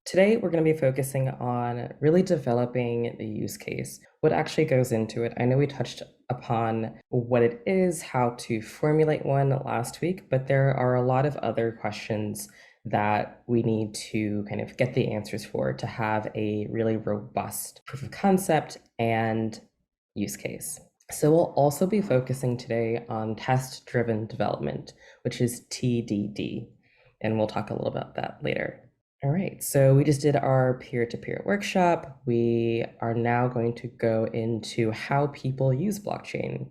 Today, we're going to be focusing on really developing the use case, what actually goes into it. I know we touched upon what it is, how to formulate one last week, but there are a lot of other questions that we need to kind of get the answers for to have a really robust proof of concept and use case. So we'll also be focusing today on test-driven development, which is TDD, and we'll talk a little about that later. All right, so we just did our peer-to-peer workshop. We are now going to go into how people use blockchain.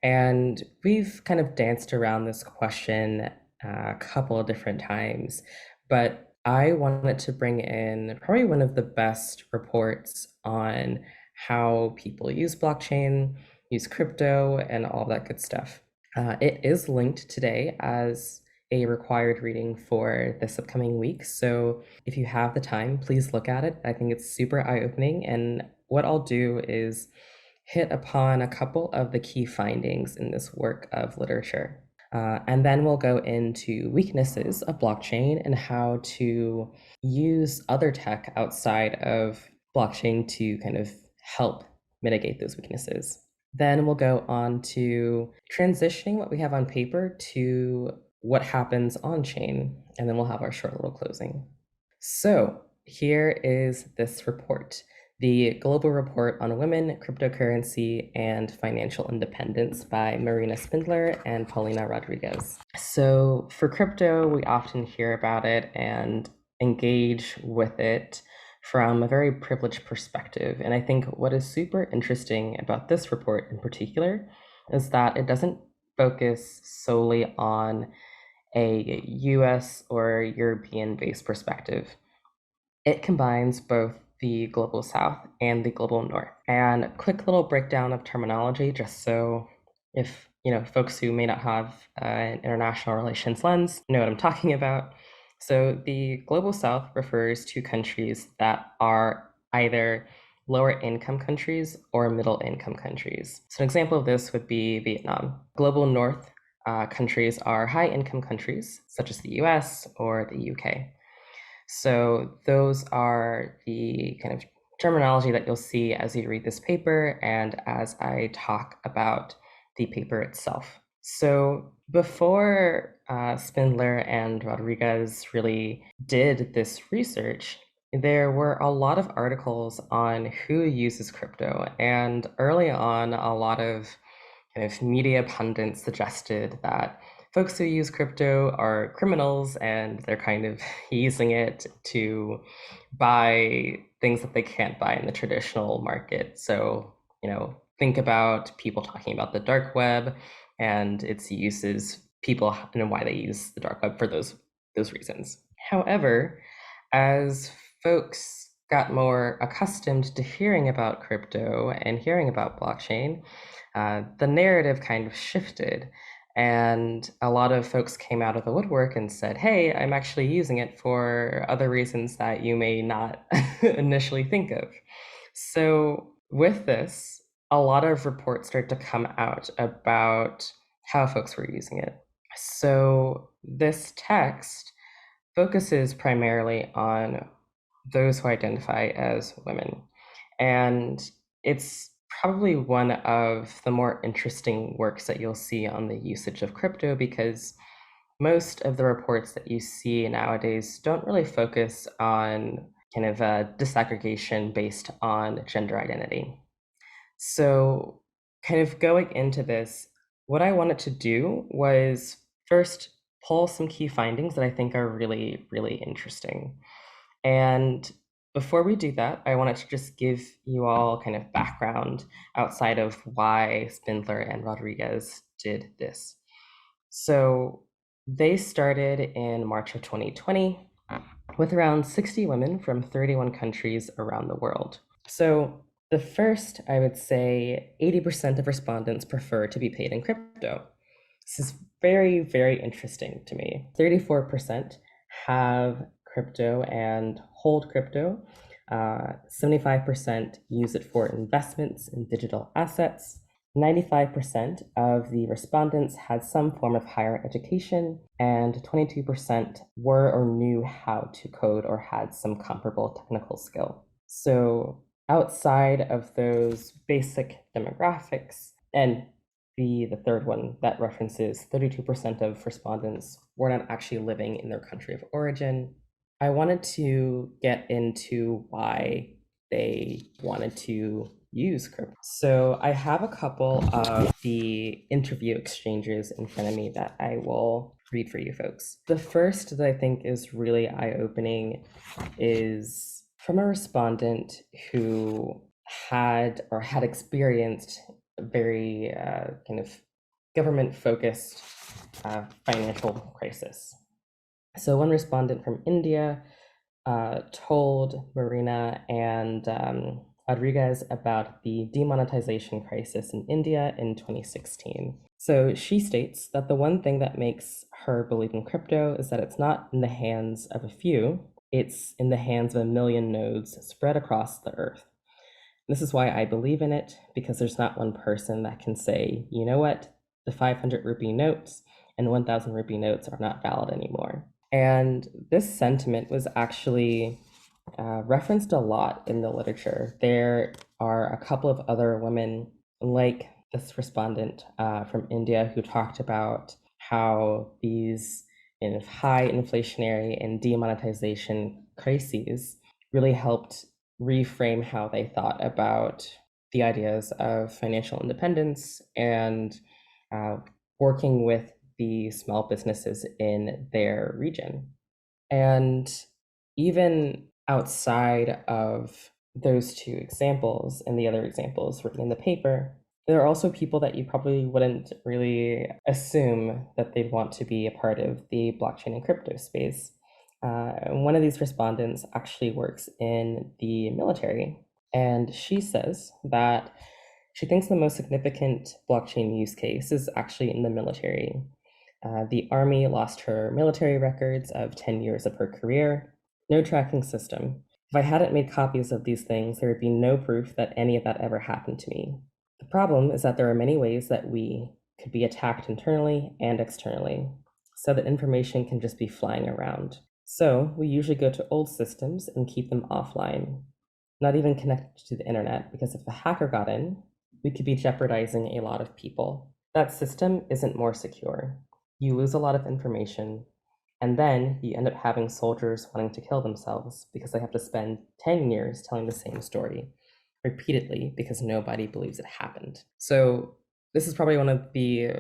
And we've kind of danced around this question a couple of different times, but I wanted to bring in probably one of the best reports on how people use blockchain, use crypto, and all that good stuff. It is linked today as a required reading for this upcoming week. So if you have the time, please look at it. I think it's super eye-opening. And what I'll do is hit upon a couple of the key findings in this work of literature. And then we'll go into weaknesses of blockchain and how to use other tech outside of blockchain to kind of help mitigate those weaknesses. Then we'll go on to transitioning what we have on paper to what happens on chain, and then we'll have our short little closing. So here is this report, the Global Report on Women, Cryptocurrency, and Financial Independence by Marina Spindler and Paulina Rodriguez. So for crypto, we often hear about it and engage with it from a very privileged perspective. And I think what is super interesting about this report in particular is that it doesn't focus solely on a US or European-based perspective. It combines both the Global South and the Global North. And a quick little breakdown of terminology, just so if folks who may not have an international relations lens know what I'm talking about. So the Global South refers to countries that are either lower income countries or middle income countries. So an example of this would be Vietnam. Global North countries are high income countries, such as the US or the UK. So those are the kind of terminology that you'll see as you read this paper and as I talk about the paper itself. So before Spindler and Rodriguez really did this research, there were a lot of articles on who uses crypto. And early on, a lot of kind of media pundits suggested that folks who use crypto are criminals and they're kind of using it to buy things that they can't buy in the traditional market. So, think about people talking about the dark web and its uses, people and why they use the dark web for those reasons. However, as folks got more accustomed to hearing about crypto and hearing about blockchain, the narrative kind of shifted. And a lot of folks came out of the woodwork and said, hey, I'm actually using it for other reasons that you may not initially think of. So with this, a lot of reports started to come out about how folks were using it. So this text focuses primarily on those who identify as women. And it's probably one of the more interesting works that you'll see on the usage of crypto because most of the reports that you see nowadays don't really focus on kind of a disaggregation based on gender identity. So kind of going into this, what I wanted to do was first pull some key findings that I think are really, really interesting. And before we do that, I wanted to just give you all kind of background outside of why Spindler and Rodriguez did this. So they started in March of 2020 with around 60 women from 31 countries around the world. So the first, I would say 80% of respondents prefer to be paid in crypto. This is very, very interesting to me. 34% have crypto and hold crypto. 75% use it for investments in digital assets. 95% of the respondents had some form of higher education, and 22% were or knew how to code or had some comparable technical skill. So, outside of those basic demographics, and the third one that references 32% of respondents were not actually living in their country of origin, I wanted to get into why they wanted to use crypto. So I have a couple of the interview exchanges in front of me that I will read for you folks. The first that I think is really eye-opening is from a respondent who had experienced a very kind of government-focused financial crisis. So one respondent from India told Marina and Rodriguez about the demonetization crisis in India in 2016. So she states that the one thing that makes her believe in crypto is that it's not in the hands of a few, it's in the hands of a million nodes spread across the earth. This is why I believe in it, because there's not one person that can say, you know what, the 500 rupee notes and 1,000 rupee notes are not valid anymore. And this sentiment was actually referenced a lot in the literature. There are a couple of other women like this respondent from India who talked about how these high inflationary and demonetization crises really helped reframe how they thought about the ideas of financial independence and working with the small businesses in their region. And even outside of those two examples and the other examples written in the paper, there are also people that you probably wouldn't really assume that they'd want to be a part of the blockchain and crypto space. One of these respondents actually works in the military, and she says that she thinks the most significant blockchain use case is actually in the military. The Army lost her military records of 10 years of her career, no tracking system. If I hadn't made copies of these things, there would be no proof that any of that ever happened to me. The problem is that there are many ways that we could be attacked internally and externally, so that information can just be flying around. So we usually go to old systems and keep them offline, not even connected to the internet, because if the hacker got in, we could be jeopardizing a lot of people. That system isn't more secure. You lose a lot of information, and then you end up having soldiers wanting to kill themselves because they have to spend 10 years telling the same story repeatedly because nobody believes it happened. So this is probably one of the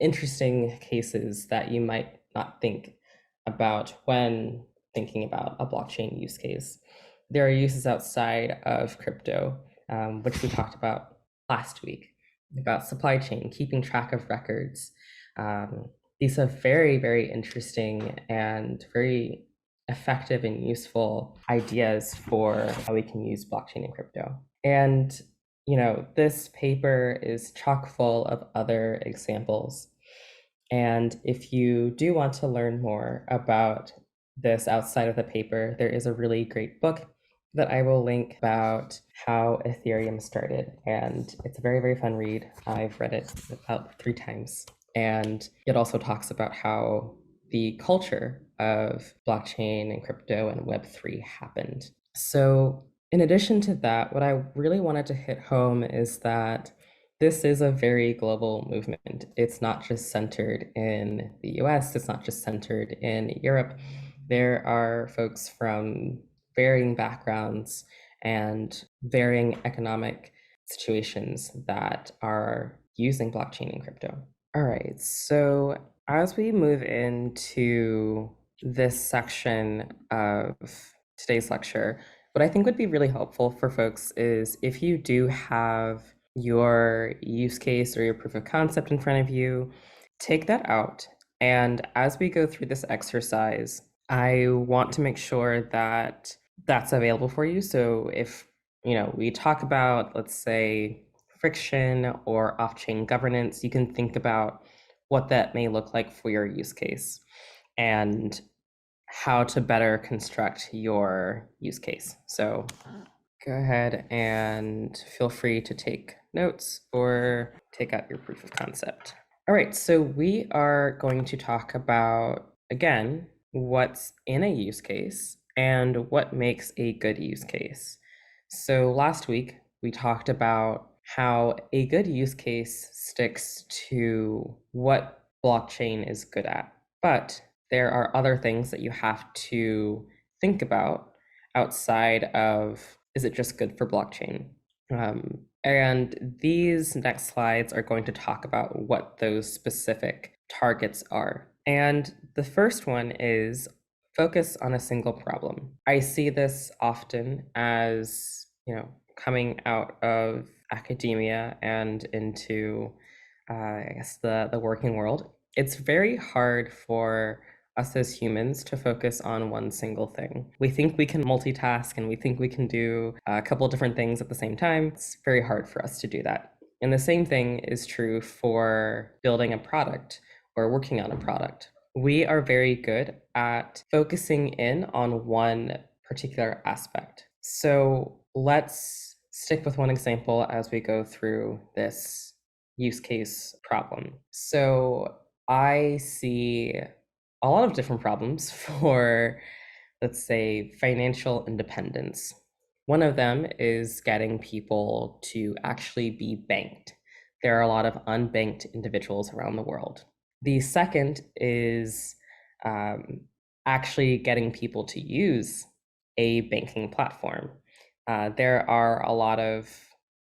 interesting cases that you might not think about when thinking about a blockchain use case. There are uses outside of crypto, which we talked about last week, about supply chain, keeping track of records. These are very, very interesting and very effective and useful ideas for how we can use blockchain and crypto. And, this paper is chock full of other examples. And if you do want to learn more about this outside of the paper, there is a really great book that I will link about how Ethereum started. And it's a very, very fun read. I've read it about 3 times. And it also talks about how the culture of blockchain and crypto and Web3 happened. So, in addition to that, what I really wanted to hit home is that this is a very global movement. It's not just centered in the US, it's not just centered in Europe. There are folks from varying backgrounds and varying economic situations that are using blockchain and crypto. All right, so as we move into this section of today's lecture, what I think would be really helpful for folks is if you do have your use case or your proof of concept in front of you, take that out. And as we go through this exercise, I want to make sure that that's available for you. So if, we talk about, let's say, friction or off-chain governance, you can think about what that may look like for your use case and how to better construct your use case. So Go ahead and feel free to take notes or take out your proof of concept. All right, so we are going to talk about, again, what's in a use case and what makes a good use case. So last week, we talked about how a good use case sticks to what blockchain is good at. But there are other things that you have to think about outside of, is it just good for blockchain? And these next slides are going to talk about what those specific targets are. And the first one is focus on a single problem. I see this often as, coming out of academia and into, I guess, the working world. It's very hard for us as humans to focus on one single thing. We think we can multitask and we think we can do a couple different things at the same time. It's very hard for us to do that. And the same thing is true for building a product or working on a product. We are very good at focusing in on one particular aspect. So let's stick with one example as we go through this use case problem. So I see a lot of different problems for, let's say, financial independence. One of them is getting people to actually be banked. There are a lot of unbanked individuals around the world. The second is actually getting people to use a banking platform. There are a lot of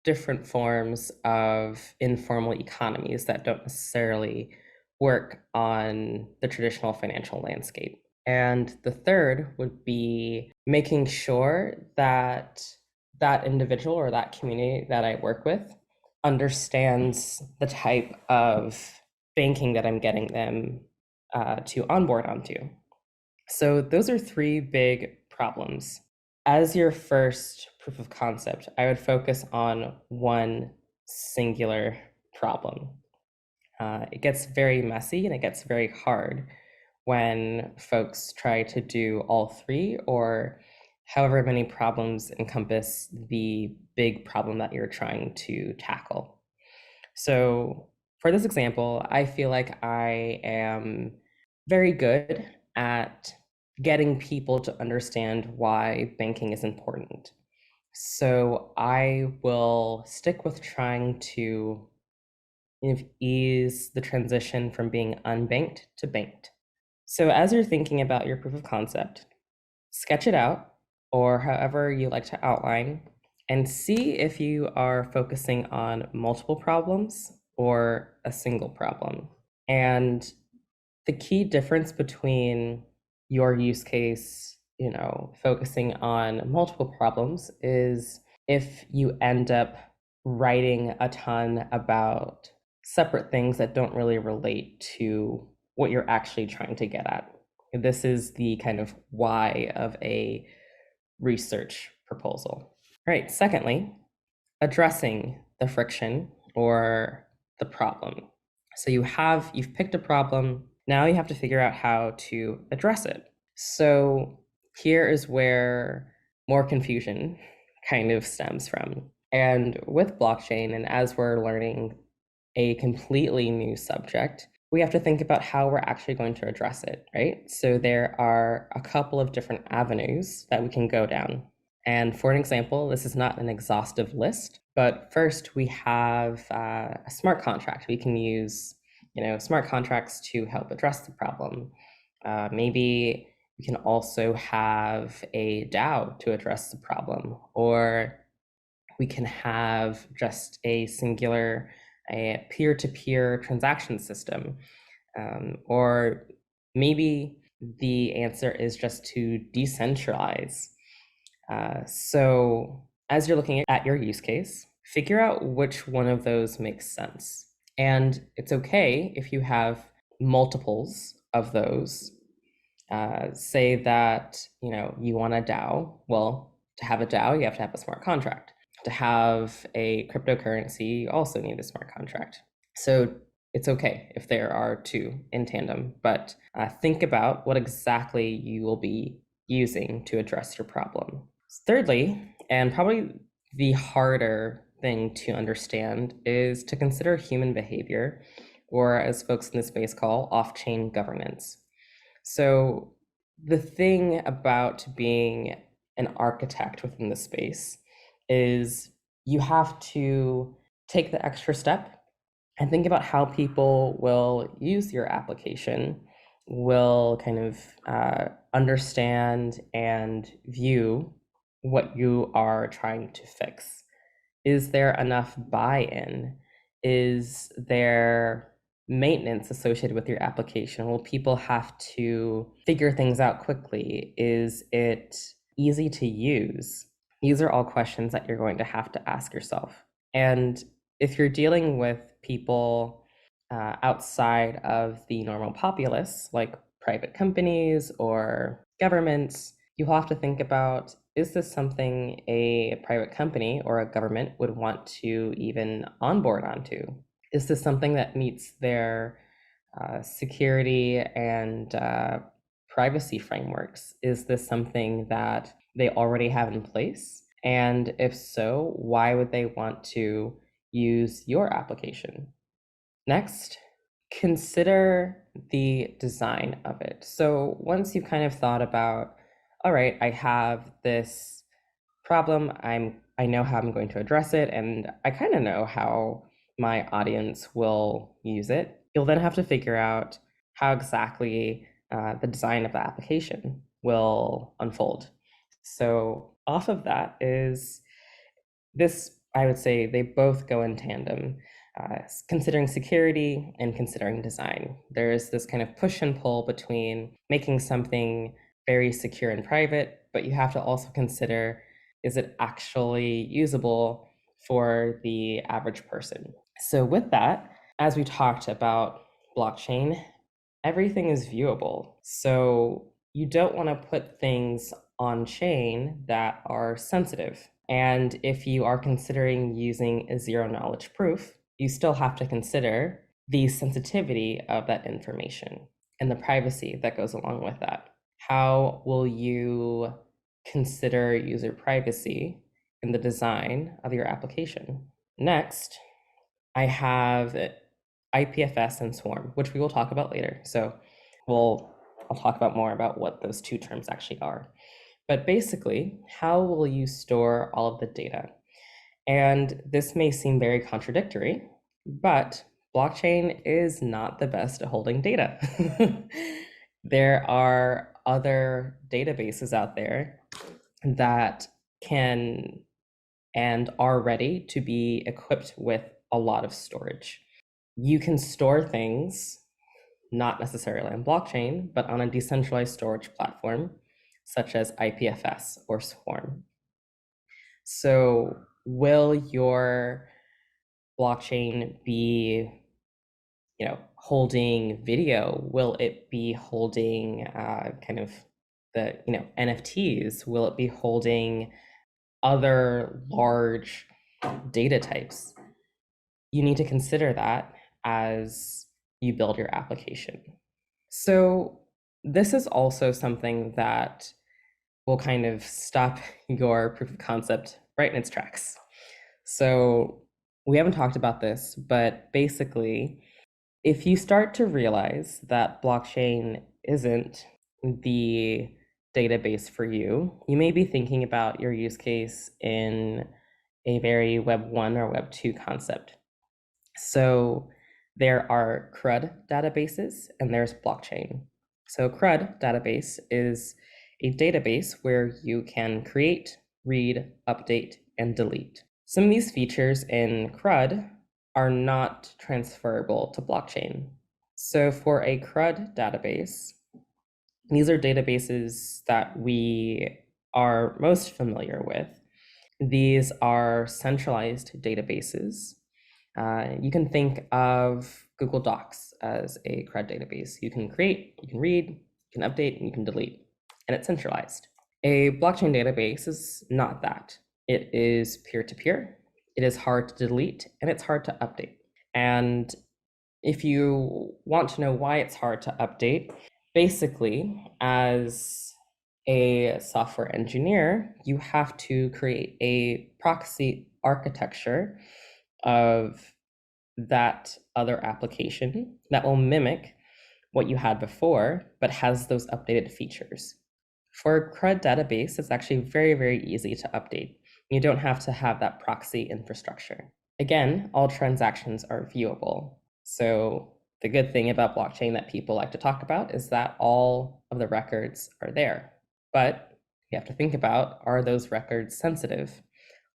different forms of informal economies that don't necessarily work on the traditional financial landscape. And the third would be making sure that that individual or that community that I work with understands the type of banking that I'm getting them to onboard onto. So those are three big problems. As your first proof of concept, I would focus on one singular problem. It gets very messy and it gets very hard when folks try to do all three or however many problems encompass the big problem that you're trying to tackle. So for this example, I feel like I am very good at getting people to understand why banking is important. So I will stick with trying to ease the transition from being unbanked to banked. So as you're thinking about your proof of concept, sketch it out or however you like to outline and see if you are focusing on multiple problems or a single problem. And the key difference between your use case, focusing on multiple problems is if you end up writing a ton about separate things that don't really relate to what you're actually trying to get at. This is the kind of why of a research proposal. All right, secondly, addressing the friction or the problem. So you've picked a problem, now you have to figure out how to address it. So here is where more confusion kind of stems from. And with blockchain, and as we're learning a completely new subject, we have to think about how we're actually going to address it, right? So there are a couple of different avenues that we can go down. And for an example, this is not an exhaustive list, but first we have a smart contract. We can use, smart contracts to help address the problem. Maybe we can also have a DAO to address the problem, or we can have just a singular a peer-to-peer transaction system. Or maybe the answer is just to decentralize. So as you're looking at your use case, figure out which one of those makes sense. And it's okay if you have multiples of those. Say that, you want a DAO. Well, to have a DAO, you have to have a smart contract. To have a cryptocurrency, you also need a smart contract. So it's okay if there are two in tandem, but think about what exactly you will be using to address your problem. Thirdly, And probably the harder thing to understand is to consider human behavior, or as folks in this space call, off-chain governance. So the thing about being an architect within the space is you have to take the extra step and think about how people will use your application, will kind of understand and view what you are trying to fix. Is there enough buy-in? Is there maintenance associated with your application? Will people have to figure things out quickly? Is it easy to use? These are all questions that you're going to have to ask yourself. And if you're dealing with people outside of the normal populace, like private companies or governments, you have to think about, is this something a private company or a government would want to even onboard onto? Is this something that meets their security and privacy frameworks? Is this something that they already have in place? And if so, why would they want to use your application? Next, consider the design of it. So once you've kind of thought about, all right, I have this problem, I know how I'm going to address it, and I kind of know how my audience will use it. You'll then have to figure out how exactly the design of the application will unfold. So off of that is this, I would say they both go in tandem. Considering security and considering design, there's this kind of push and pull between making something very secure and private, but you have to also consider, is it actually usable for the average person? So with that, as we talked about blockchain, everything is viewable. So you don't want to put things on chain that are sensitive. And if you are considering using a zero knowledge proof, you still have to consider the sensitivity of that information and the privacy that goes along with that. How will you consider user privacy in the design of your application? Next, I have IPFS and Swarm, which we will talk about later. So I'll talk about more about what those two terms actually are. But basically, how will you store all of the data? And this may seem very contradictory, but blockchain is not the best at holding data. There are other databases out there that can and are ready to be equipped with a lot of storage. You can store things not necessarily on blockchain, but on a decentralized storage platform, such as IPFS or Swarm. So will your blockchain be, holding video? Will it be holding kind of the, NFTs? Will it be holding other large data types? You need to consider that as you build your application. So this is also something that will kind of stop your proof of concept right in its tracks. So we haven't talked about this, but basically, if you start to realize that blockchain isn't the database for you, you may be thinking about your use case in a very Web 1 or Web 2 concept. So there are CRUD databases and there's blockchain. So CRUD database is a database where you can create, read, update, and delete. Some of these features in CRUD are not transferable to blockchain. So for a CRUD database, these are databases that we are most familiar with. These are centralized databases. You can think of Google Docs as a CRUD database. You can create, you can read, you can update, and you can delete, and it's centralized. A blockchain database is not that. It is peer-to-peer, it is hard to delete, and it's hard to update. And if you want to know why it's hard to update, basically, as a software engineer, you have to create a proxy architecture of that other application that will mimic what you had before, but has those updated features. For a CRUD database, it's actually very, very easy to update. You don't have to have that proxy infrastructure. Again, all transactions are viewable. So the good thing about blockchain that people like to talk about is that all of the records are there. But you have to think about, are those records sensitive?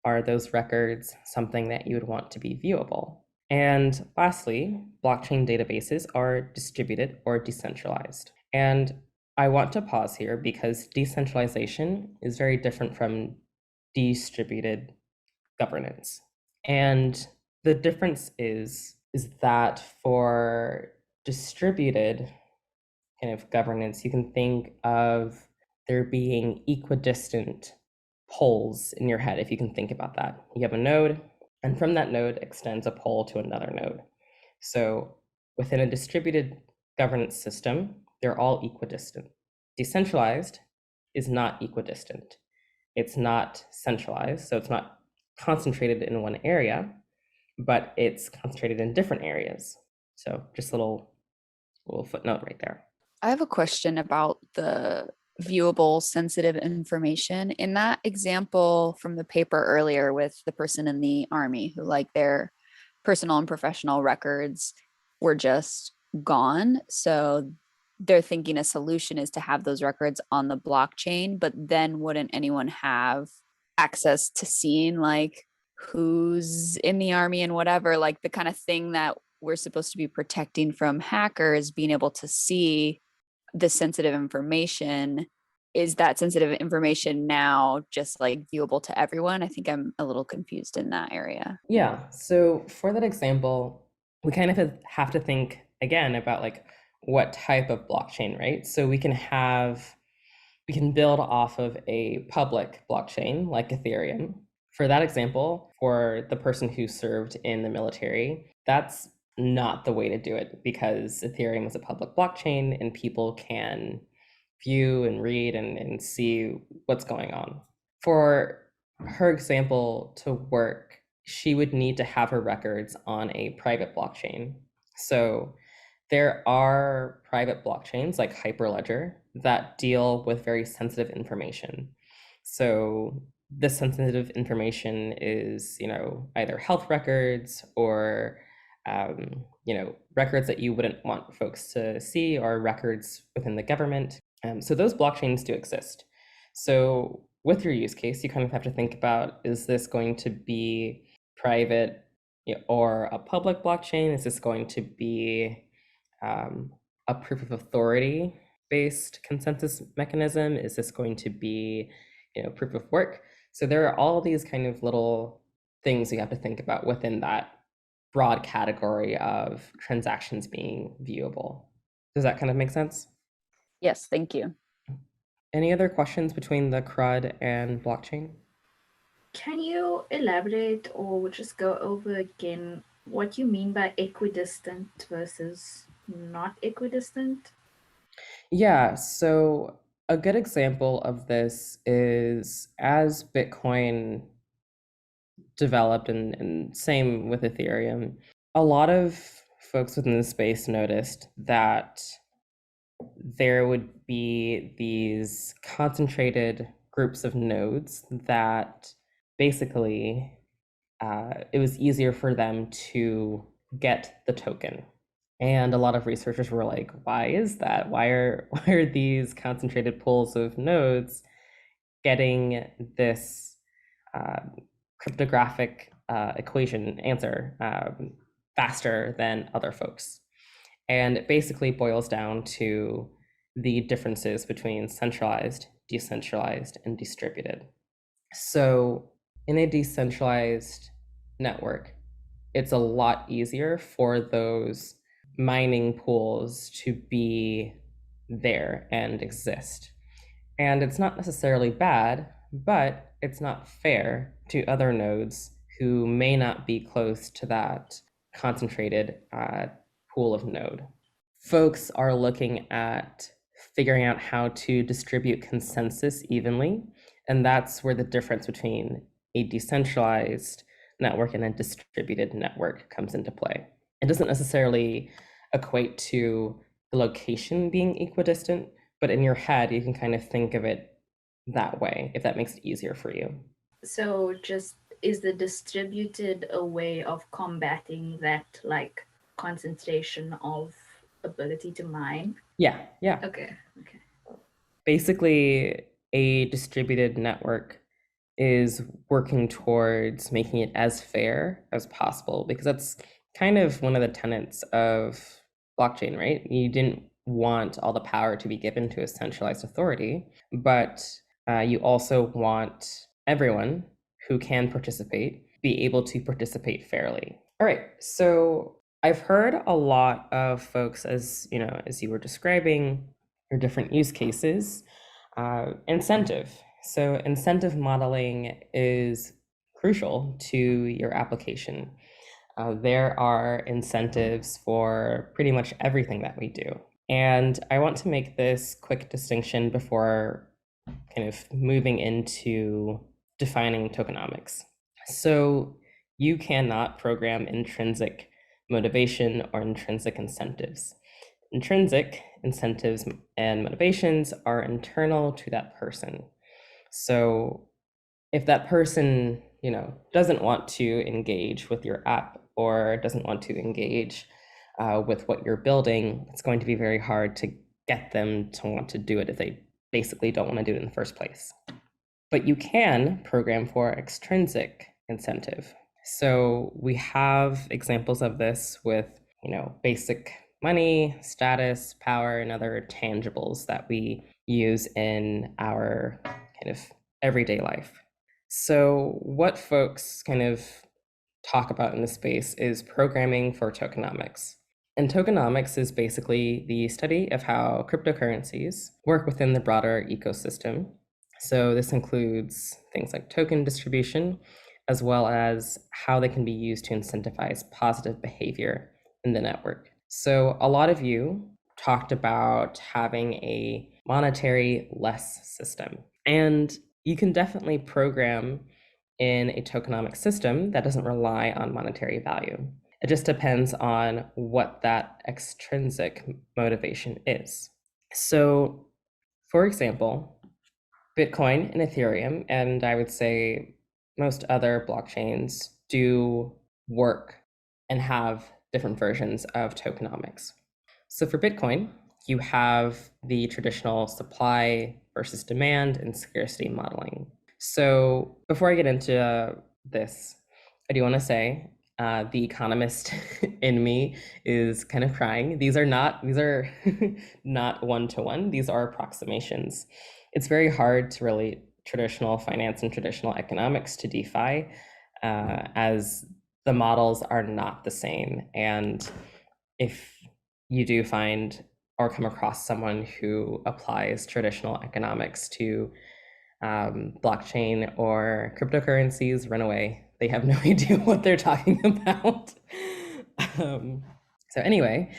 Are those records something that you would want to be viewable? And lastly, blockchain databases are distributed or decentralized. And I want to pause here because decentralization is very different from distributed governance. And the difference is that for distributed kind of governance, you can think of there being equidistant poles in your head, if you can think about that. You have a node, and from that node extends a pole to another node. So within a distributed governance system, they're all equidistant. Decentralized is not equidistant. It's not centralized, so it's not concentrated in one area, but it's concentrated in different areas. So just a little footnote right there. I have a question about the viewable sensitive information. In that example from the paper earlier with the person in the army who, like, their personal and professional records were just gone. So they're thinking a solution is to have those records on the blockchain, but then wouldn't anyone have access to seeing like who's in the army and whatever, like the kind of thing that we're supposed to be protecting from hackers, being able to see the sensitive information. Is that sensitive information now just like viewable to everyone? I think I'm a little confused in that area. Yeah. So for that example, we kind of have to think again about like what type of blockchain, right? So we can build off of a public blockchain like Ethereum. For that example, for the person who served in the military, that's not the way to do it because Ethereum is a public blockchain and people can view and read and see what's going on. For her example to work, she would need to have her records on a private blockchain. So there are private blockchains like Hyperledger that deal with very sensitive information. So this sensitive information is, either health records or, records that you wouldn't want folks to see or records within the government. So those blockchains do exist. So with your use case, you kind of have to think about, is this going to be private or a public blockchain? Is this going to be a proof of authority based consensus mechanism? Is this going to be, proof of work? So there are all these kind of little things you have to think about within that broad category of transactions being viewable. Does that kind of make sense? Yes, thank you. Any other questions between the CRUD and blockchain? Can you elaborate or just go over again what you mean by equidistant versus not equidistant? Yeah, so a good example of this is as Bitcoin developed, and same with Ethereum, a lot of folks within the space noticed that there would be these concentrated groups of nodes that basically it was easier for them to get the token. And a lot of researchers were like, why is that? Why are these concentrated pools of nodes getting this uh, cryptographic equation answer faster than other folks? And it basically boils down to the differences between centralized, decentralized, and distributed. So in a decentralized network, it's a lot easier for those mining pools to be there and exist. And it's not necessarily bad, but it's not fair to other nodes who may not be close to that concentrated pool of node. Folks are looking at figuring out how to distribute consensus evenly. And that's where the difference between a decentralized network and a distributed network comes into play. It doesn't necessarily equate to the location being equidistant, but in your head, you can kind of think of it that way, if that makes it easier for you. So just is the distributed a way of combating that like concentration of ability to mine? Yeah. Okay. Basically, a distributed network is working towards making it as fair as possible, because that's kind of one of the tenets of blockchain, right? You didn't want all the power to be given to a centralized authority, but you also want everyone who can participate be able to participate fairly. All right, so I've heard a lot of folks, as you know, as you were describing your different use cases, incentive. So incentive modeling is crucial to your application. There are incentives for pretty much everything that we do. And I want to make this quick distinction before kind of moving into defining tokenomics. So you cannot program intrinsic motivation or intrinsic incentives. Intrinsic incentives and motivations are internal to that person. So if that person, doesn't want to engage with your app or doesn't want to engage with what you're building, it's going to be very hard to get them to want to do it if they basically don't want to do it in the first place. But you can program for extrinsic incentive. So we have examples of this with, basic money, status, power, and other tangibles that we use in our kind of everyday life. So what folks kind of talk about in this space is programming for tokenomics. And tokenomics is basically the study of how cryptocurrencies work within the broader ecosystem. So this includes things like token distribution, as well as how they can be used to incentivize positive behavior in the network. So a lot of you talked about having a monetary less system. And you can definitely program in a tokenomic system that doesn't rely on monetary value. It just depends on what that extrinsic motivation is. So, for example, Bitcoin and Ethereum, and I would say most other blockchains, do work and have different versions of tokenomics. So for Bitcoin, you have the traditional supply versus demand and scarcity modeling. So before I get into this, I do want to say the economist in me is kind of crying. These are not one-to-one. These are approximations. It's very hard to relate traditional finance and traditional economics to DeFi, as the models are not the same. And if you do find or come across someone who applies traditional economics to blockchain or cryptocurrencies, run away. They have no idea what they're talking about. So anyway,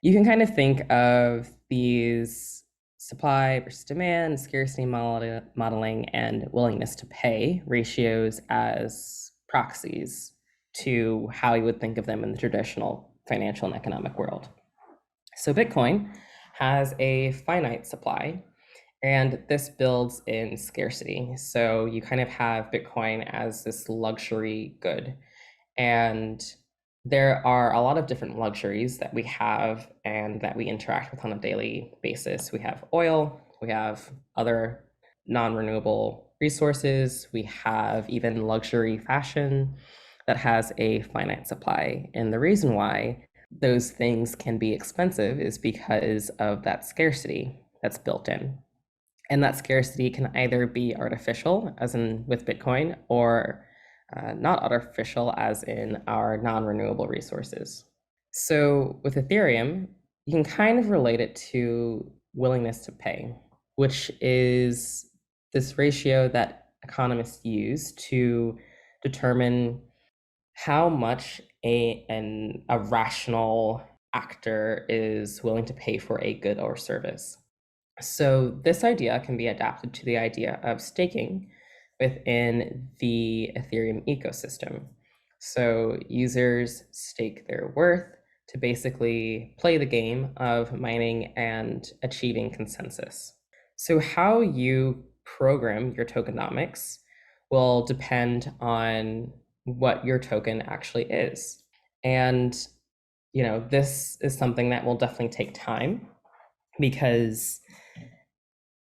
you can kind of think of these supply versus demand, scarcity modeling, and willingness to pay ratios as proxies to how you would think of them in the traditional financial and economic world. So Bitcoin has a finite supply, and this builds in scarcity. So you kind of have Bitcoin as this luxury good. And there are a lot of different luxuries that we have and that we interact with on a daily basis. We have oil, we have other non-renewable resources, we have even luxury fashion that has a finite supply. And the reason why those things can be expensive is because of that scarcity that's built in. And that scarcity can either be artificial, as in with Bitcoin, or not artificial, as in our non-renewable resources. So with Ethereum, you can kind of relate it to willingness to pay, which is this ratio that economists use to determine how much a rational actor is willing to pay for a good or service. So this idea can be adapted to the idea of staking within the Ethereum ecosystem. So users stake their worth to basically play the game of mining and achieving consensus. So how you program your tokenomics will depend on what your token actually is. And this is something that will definitely take time, because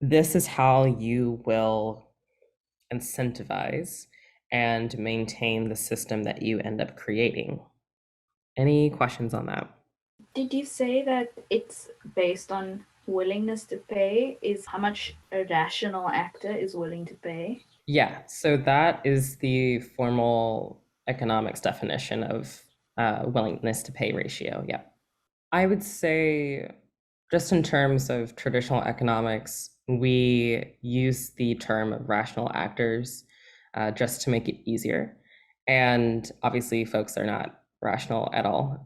this is how you will incentivize and maintain the system that you end up creating. Any questions on that? Did you say that it's based on willingness to pay? Is how much a rational actor is willing to pay? Yeah, so that is the formal economics definition of willingness to pay ratio. Yeah. I would say, just in terms of traditional economics, we use the term rational actors just to make it easier. And obviously, folks are not rational at all.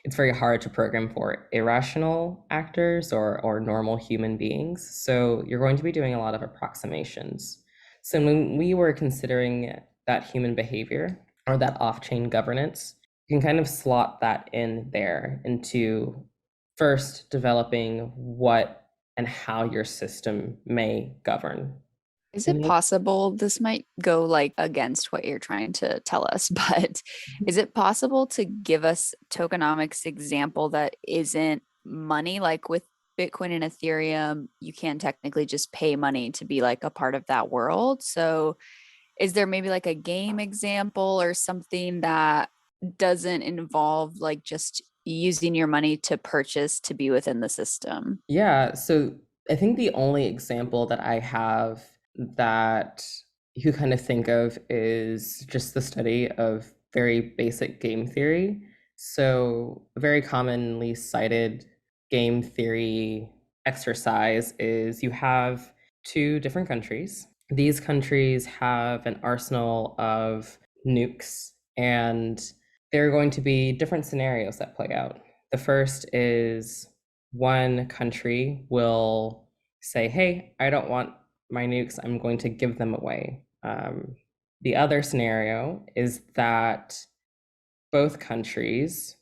It's very hard to program for irrational actors or normal human beings. So you're going to be doing a lot of approximations. So when we were considering that human behavior or that off-chain governance, you can kind of slot that in there into first developing what and how your system may govern. Is it possible, this might go like against what you're trying to tell us, but is it possible to give us tokenomics example that isn't money? Like with Bitcoin and Ethereum, you can technically just pay money to be like a part of that world. So is there maybe like a game example or something that doesn't involve like just using your money to purchase to be within the system? Yeah, so I think the only example that I have that you kind of think of is just the study of very basic game theory. So, a very commonly cited game theory exercise is you have two different countries. These countries have an arsenal of nukes, and there are going to be different scenarios that play out. The first is one country will say, hey, I don't want my nukes, I'm going to give them away. The other scenario is that both countries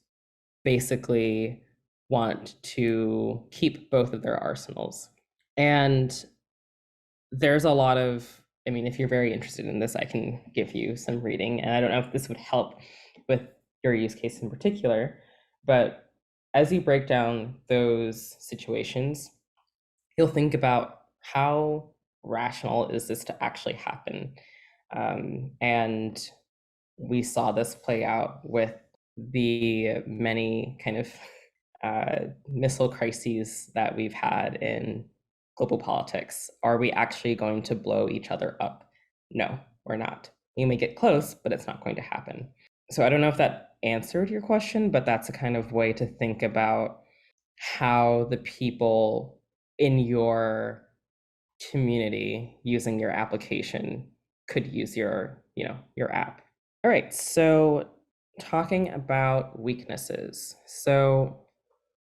basically want to keep both of their arsenals. And there's a lot of, I mean, if you're very interested in this, I can give you some reading. And I don't know if this would help with your use case in particular, but as you break down those situations, you'll think about how rational is this to actually happen. And we saw this play out with the many kind of missile crises that we've had in global politics. Are we actually going to blow each other up? No, we're not. We may get close, but it's not going to happen. So I don't know if that answered your question, but that's a kind of way to think about how the people in your community using your application could use your app. All right, so talking about weaknesses. So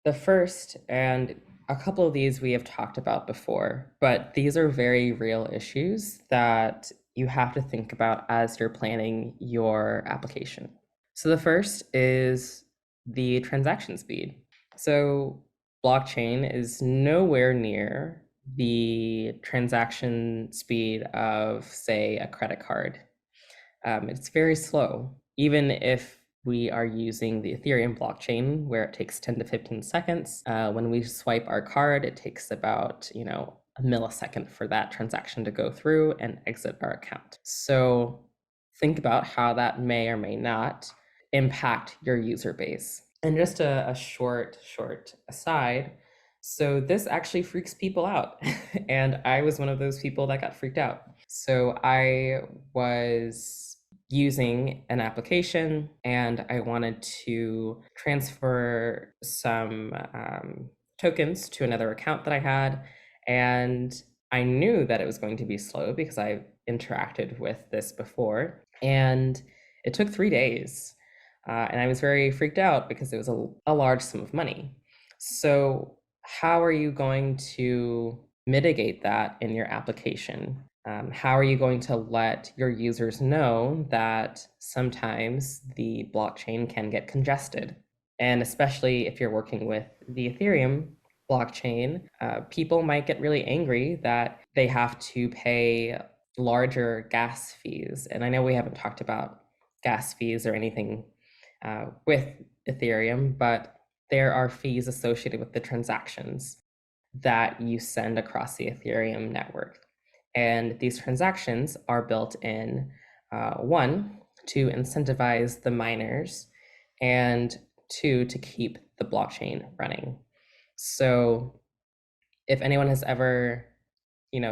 the first, and a couple of these we have talked about before, but these are very real issues that you have to think about as you're planning your application. So the first is the transaction speed. So blockchain is nowhere near the transaction speed of, say, a credit card. It's very slow, even if we are using the Ethereum blockchain, where it takes 10 to 15 seconds. When we swipe our card, it takes about, a millisecond for that transaction to go through and exit our account. So think about how that may or may not impact your user base. And just a short aside, so this actually freaks people out. And I was one of those people that got freaked out. So I was using an application and I wanted to transfer some tokens to another account that I had. And I knew that it was going to be slow because I interacted with this before. And it took 3 days. And I was very freaked out because it was a large sum of money. So how are you going to mitigate that in your application? How are you going to let your users know that sometimes the blockchain can get congested? And especially if you're working with the Ethereum blockchain, people might get really angry that they have to pay larger gas fees. And I know we haven't talked about gas fees or anything with Ethereum, but there are fees associated with the transactions that you send across the Ethereum network. And these transactions are built in, one, to incentivize the miners, and two, to keep the blockchain running. So if anyone has ever,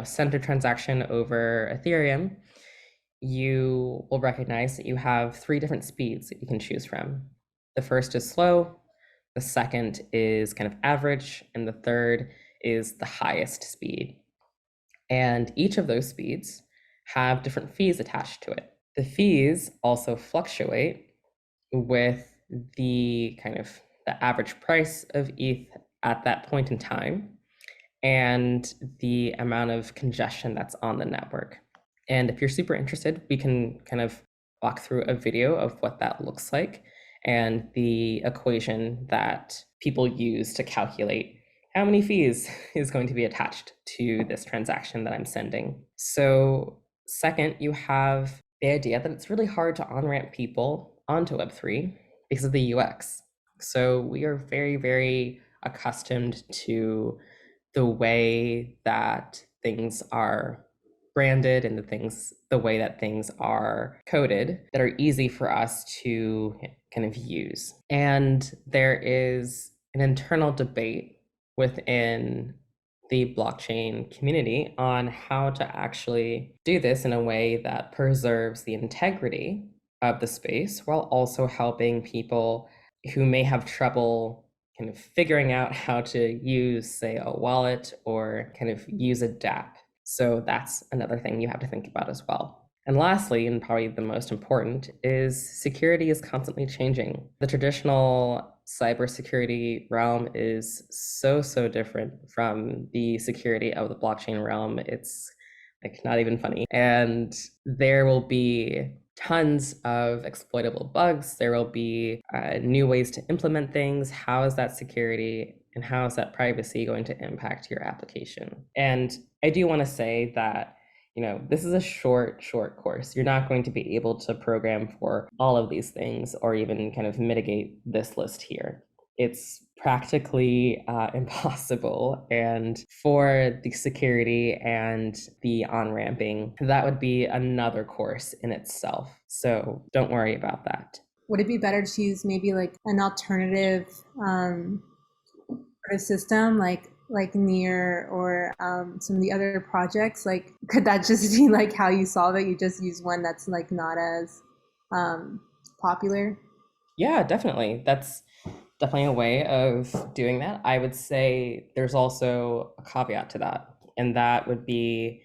sent a transaction over Ethereum, you will recognize that you have three different speeds that you can choose from. The first is slow, the second is kind of average, and the third is the highest speed. And each of those speeds have different fees attached to it. The fees also fluctuate with the kind of the average price of ETH at that point in time and the amount of congestion that's on the network. And if you're super interested, we can kind of walk through a video of what that looks like and the equation that people use to calculate how many fees is going to be attached to this transaction that I'm sending. So second, you have the idea that it's really hard to on-ramp people onto Web3 because of the UX. So we are very, very accustomed to the way that things are branded and the way that things are coded that are easy for us to kind of use. And there is an internal debate within the blockchain community on how to actually do this in a way that preserves the integrity of the space while also helping people who may have trouble kind of figuring out how to use, say, a wallet or kind of use a dApp. So that's another thing you have to think about as well. And lastly, and probably the most important, is security is constantly changing. The traditional cybersecurity realm is so different from the security of the blockchain realm. It's like not even funny. And there will be tons of exploitable bugs. There will be new ways to implement things. How is that security and how is that privacy going to impact your application? And I do want to say that, this is a short course. You're not going to be able to program for all of these things or even kind of mitigate this list here. It's practically impossible. And for the security and the on-ramping, that would be another course in itself. So don't worry about that. Would it be better to use maybe like an alternative sort of system like Near or some of the other projects? Like, could that just be like how you solve it? You just use one that's like not as popular? Yeah, definitely. That's definitely a way of doing that. I would say there's also a caveat to that, and that would be,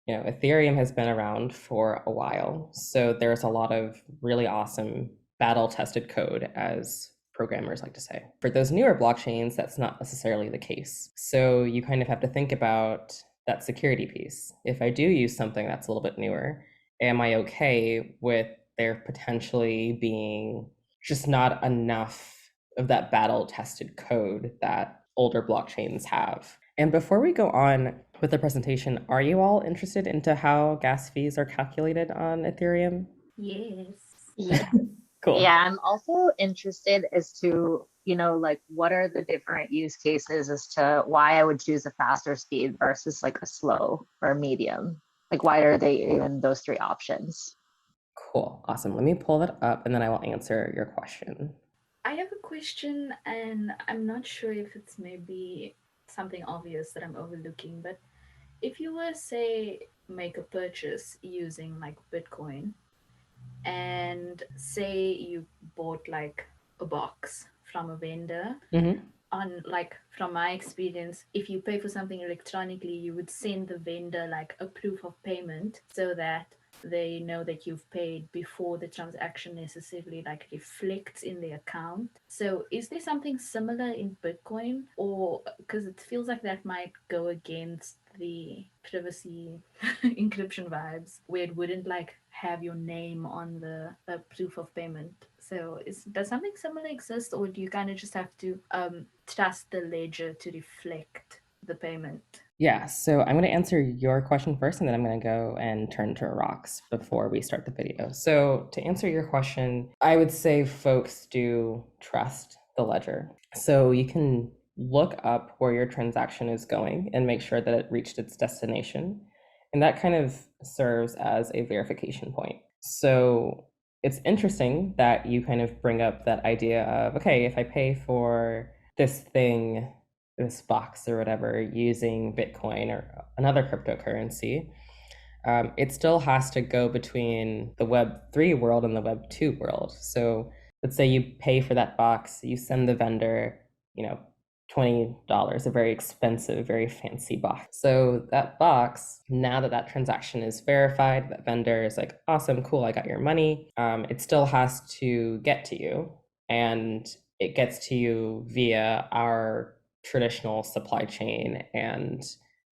Ethereum has been around for a while, so there's a lot of really awesome battle-tested code, as programmers like to say. For those newer blockchains, that's not necessarily the case. So you kind of have to think about that security piece. If I do use something that's a little bit newer, am I okay with there potentially being just not enough of that battle-tested code that older blockchains have? And before we go on with the presentation, are you all interested into how gas fees are calculated on Ethereum? Yes. Yeah. Cool. Yeah, I'm also interested as to, like what are the different use cases as to why I would choose a faster speed versus like a slow or a medium. Like why are they even those three options? Cool. Awesome. Let me pull that up and then I will answer your question. I have a question, and I'm not sure if it's maybe something obvious that I'm overlooking, but if you were, say, make a purchase using like Bitcoin, and say you bought like a box from a vendor, on like from my experience, if you pay for something electronically, you would send the vendor like a proof of payment so that they know that you've paid before the transaction necessarily like reflects in the account. So is there something similar in Bitcoin, or because it feels like that might go against the privacy encryption vibes, where it wouldn't like have your name on the proof of payment. So does something similar exist, or do you kind of just have to trust the ledger to reflect the payment? Yeah, so I'm going to answer your question first, and then I'm going to go and turn to Rox before we start the video. So to answer your question, I would say folks do trust the ledger. So you can look up where your transaction is going and make sure that it reached its destination. And that kind of serves as a verification point. So it's interesting that you kind of bring up that idea of, okay, if I pay for this thing, this box or whatever, using Bitcoin or another cryptocurrency, it still has to go between the Web3 world and the Web2 world. So let's say you pay for that box, you send the vendor, $20, a very expensive, very fancy box. So that box, now that that transaction is verified, that vendor is like, awesome, cool, I got your money. It still has to get to you, and it gets to you via our traditional supply chain and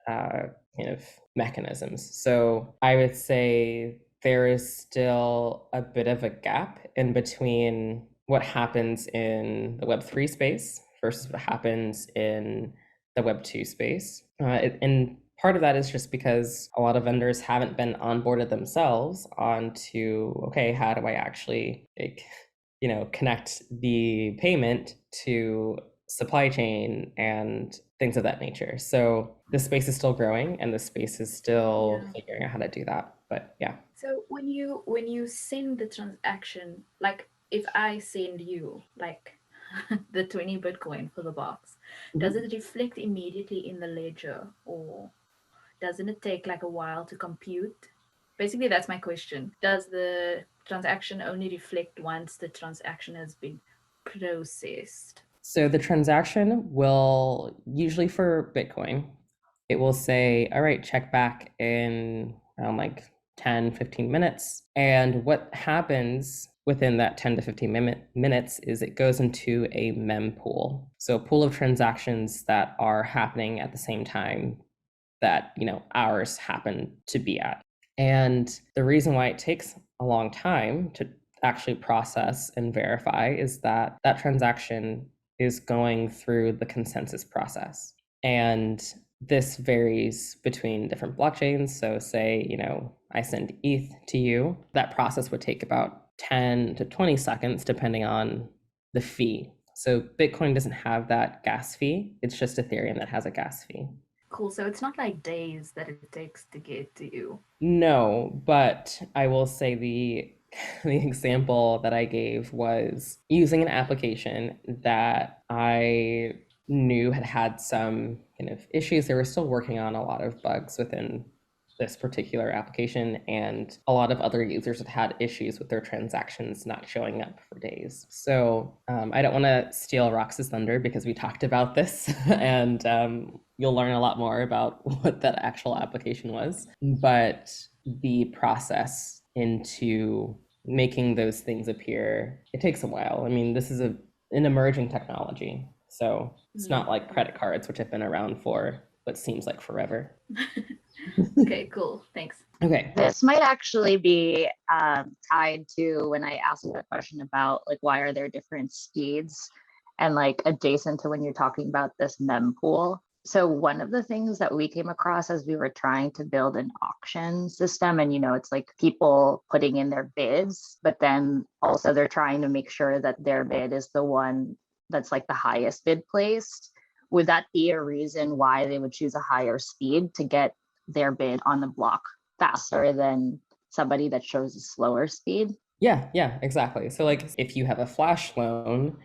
kind of mechanisms. So I would say there is still a bit of a gap in between what happens in the Web3 space versus what happens in the Web2 space. And part of that is just because a lot of vendors haven't been onboarded themselves onto, okay, how do I actually connect the payment to supply chain and things of that nature. So the space is still growing, and the space is still figuring out how to do that. But yeah. So when you send the transaction, like if I send you like the 20 Bitcoin for the box, does it reflect immediately in the ledger, or doesn't it take like a while to compute? Basically, that's my question. Does the transaction only reflect once the transaction has been processed? So the transaction will, usually for Bitcoin, it will say, all right, check back in around like 10, 15 minutes. And what happens within that 10 to 15 minutes is it goes into a mempool. So a pool of transactions that are happening at the same time that, ours happen to be at. And the reason why it takes a long time to actually process and verify is that that transaction is going through the consensus process. And this varies between different blockchains. So say, I send ETH to you, that process would take about 10 to 20 seconds, depending on the fee. So Bitcoin doesn't have that gas fee. It's just Ethereum that has a gas fee. Cool. So it's not like days that it takes to get to you. No, but I will say the example that I gave was using an application that I knew had some kind of issues. They were still working on a lot of bugs within this particular application, and a lot of other users had issues with their transactions not showing up for days. So I don't want to steal Rox's thunder because we talked about this and you'll learn a lot more about what that actual application was. But the process into making those things appear, it takes a while. I mean, this is an emerging technology. So it's not like credit cards, which have been around for what seems like forever. Okay, cool. Thanks. Okay. This might actually be tied to when I asked the question about like why are there different speeds, and like adjacent to when you're talking about this mempool. So one of the things that we came across as we were trying to build an auction system, and it's like people putting in their bids, but then also they're trying to make sure that their bid is the one that's like the highest bid placed. Would that be a reason why they would choose a higher speed to get their bid on the block faster than somebody that shows a slower speed? Yeah, exactly. So like if you have a flash loan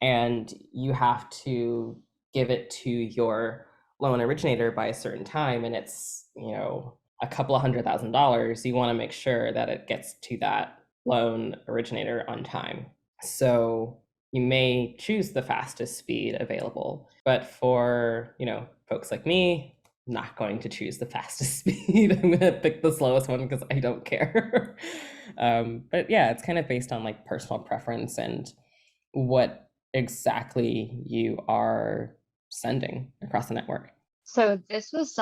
and you have to give it to your loan originator by a certain time, and it's, a couple of $100,000, you want to make sure that it gets to that loan originator on time. So you may choose the fastest speed available, but for, folks like me, not going to choose the fastest speed. I'm going to pick the slowest one because I don't care. But yeah, it's kind of based on like personal preference and what exactly you are sending across the network. So this is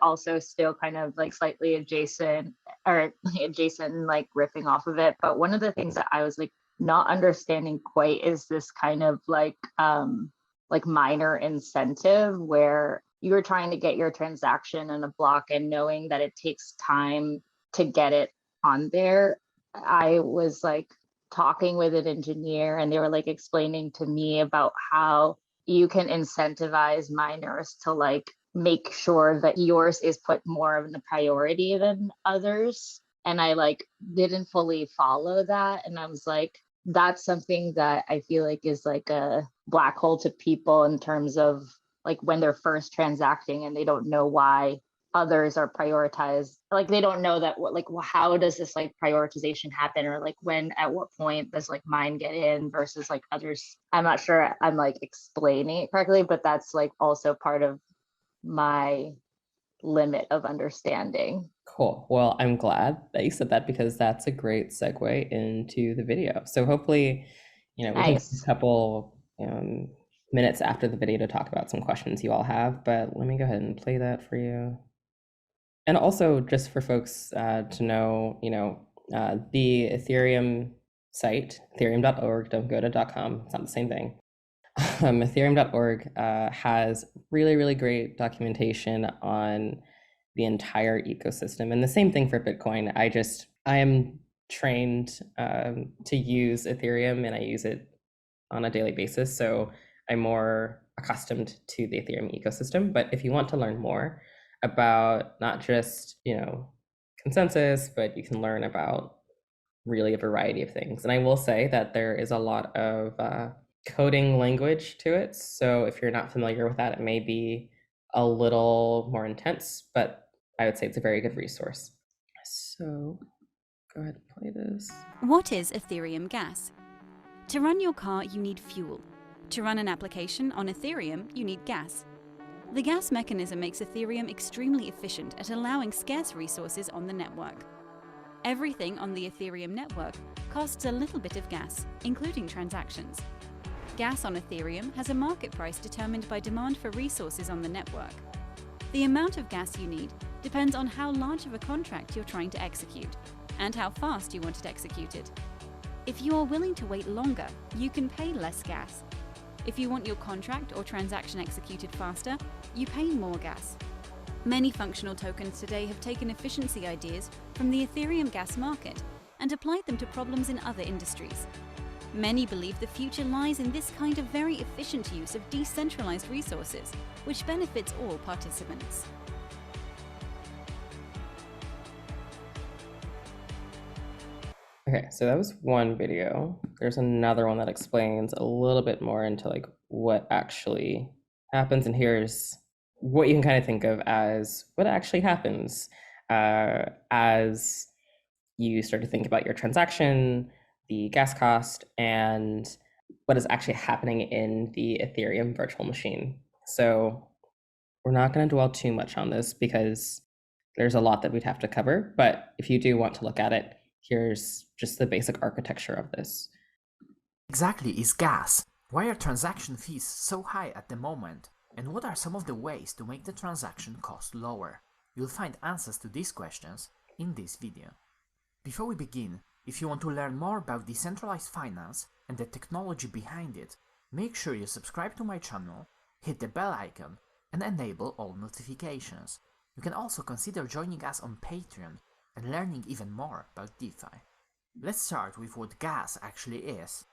also still kind of like slightly adjacent or adjacent and like riffing off of it. But one of the things that I was like not understanding quite is this kind of like minor incentive where you're trying to get your transaction in a block and knowing that it takes time to get it on there. I was like talking with an engineer and they were like explaining to me about how you can incentivize miners to like make sure that yours is put more of the priority than others. And I like didn't fully follow that. And I was like, that's something that I feel like is like a black hole to people in terms of like when they're first transacting and they don't know why others are prioritized. Like they don't know that what like how does this like prioritization happen, or like when at what point does like mine get in versus like others. I'm not sure I'm like explaining it correctly, but that's like also part of my limit of understanding. Cool. Well, I'm glad that you said that because that's a great segue into the video. So hopefully, we can take Nice. a couple minutes after the video to talk about some questions you all have, but let me go ahead and play that for you. And also just for folks to know, the Ethereum site, ethereum.org, don't go to .com, it's not the same thing. Ethereum.org has really, really great documentation on the entire ecosystem. And the same thing for Bitcoin. I am trained to use Ethereum and I use it on a daily basis. So I'm more accustomed to the Ethereum ecosystem. But if you want to learn more about not just, consensus, but you can learn about really a variety of things. And I will say that there is a lot of coding language to it. So if you're not familiar with that, it may be a little more intense, but I would say it's a very good resource. So go ahead and play this. What is Ethereum gas? To run your car, you need fuel. To run an application on Ethereum, you need gas. The gas mechanism makes Ethereum extremely efficient at allowing scarce resources on the network. Everything on the Ethereum network costs a little bit of gas, including transactions. Gas on Ethereum has a market price determined by demand for resources on the network. The amount of gas you need depends on how large of a contract you're trying to execute and how fast you want it executed. If you are willing to wait longer, you can pay less gas. If you want your contract or transaction executed faster, you pay more gas. Many functional tokens today have taken efficiency ideas from the Ethereum gas market and applied them to problems in other industries. Many believe the future lies in this kind of very efficient use of decentralized resources, which benefits all participants. Okay, so that was one video. There's another one that explains a little bit more into like what actually happens, and here's what you can kind of think of as what actually happens as you start to think about your transaction, the gas cost, and what is actually happening in the Ethereum virtual machine. So we're not going to dwell too much on this because there's a lot that we'd have to cover, but if you do want to look at it, here's just the basic architecture of this. Exactly is gas? Why are transaction fees so high at the moment? And what are some of the ways to make the transaction cost lower? You'll find answers to these questions in this video. Before we begin, if you want to learn more about decentralized finance and the technology behind it, make sure you subscribe to my channel, hit the bell icon, and enable all notifications. You can also consider joining us on Patreon and learning even more about DeFi. Let's start with what gas actually is.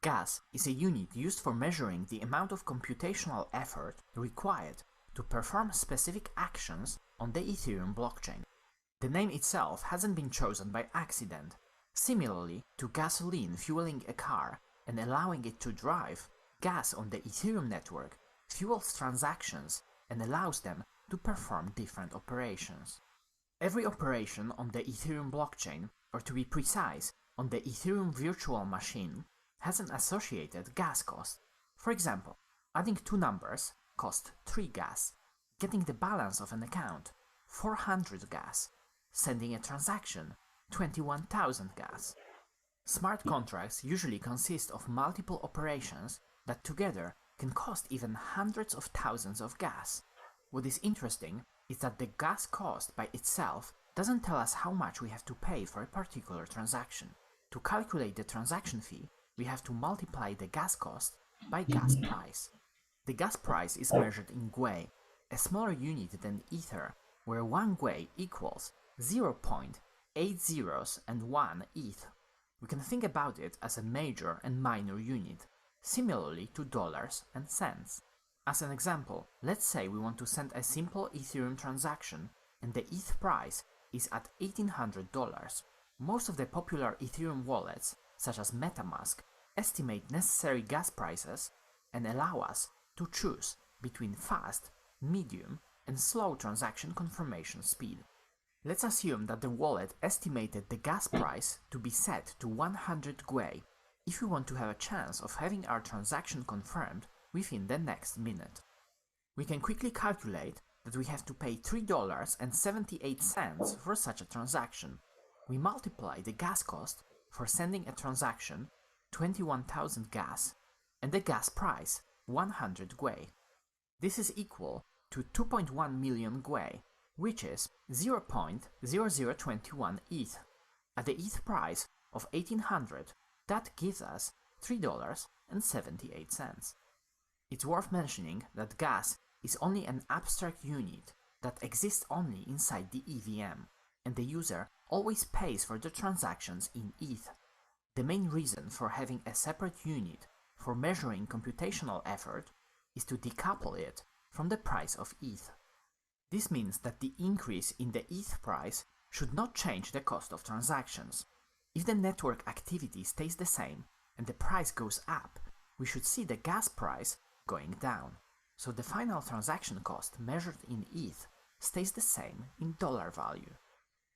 Gas is a unit used for measuring the amount of computational effort required to perform specific actions on the Ethereum blockchain. The name itself hasn't been chosen by accident. Similarly to gasoline fueling a car and allowing it to drive, gas on the Ethereum network fuels transactions and allows them to perform different operations. Every operation on the Ethereum blockchain, or to be precise, on the Ethereum virtual machine, has an associated gas cost. For example, adding two numbers costs 3 gas, getting the balance of an account, 400 gas, sending a transaction, 21,000 gas. Smart contracts usually consist of multiple operations that together can cost even hundreds of thousands of gas. What is interesting is that the gas cost by itself doesn't tell us how much we have to pay for a particular transaction. To calculate the transaction fee, we have to multiply the gas cost by gas price. The gas price is measured in gwei, a smaller unit than ether, where 1 gwei equals 0.8001 ETH. We can think about it as a major and minor unit, similarly to dollars and cents. As an example, let's say we want to send a simple Ethereum transaction and the ETH price is at $1,800. Most of the popular Ethereum wallets, such as MetaMask, estimate necessary gas prices and allow us to choose between fast, medium, and slow transaction confirmation speed. Let's assume that the wallet estimated the gas price to be set to 100 gwei if we want to have a chance of having our transaction confirmed within the next minute. We can quickly calculate that we have to pay $3.78 for such a transaction. We multiply the gas cost for sending a transaction, 21,000 gas, and the gas price, 100 gwei. This is equal to 2.1 million gwei, which is 0.0021 ETH. At the ETH price of 1800, that gives us $3.78. It's worth mentioning that gas is only an abstract unit that exists only inside the EVM, and the user always pays for the transactions in ETH. The main reason for having a separate unit for measuring computational effort is to decouple it from the price of ETH. This means that the increase in the ETH price should not change the cost of transactions. If the network activity stays the same and the price goes up, we should see the gas price going down, so the final transaction cost measured in ETH stays the same in dollar value.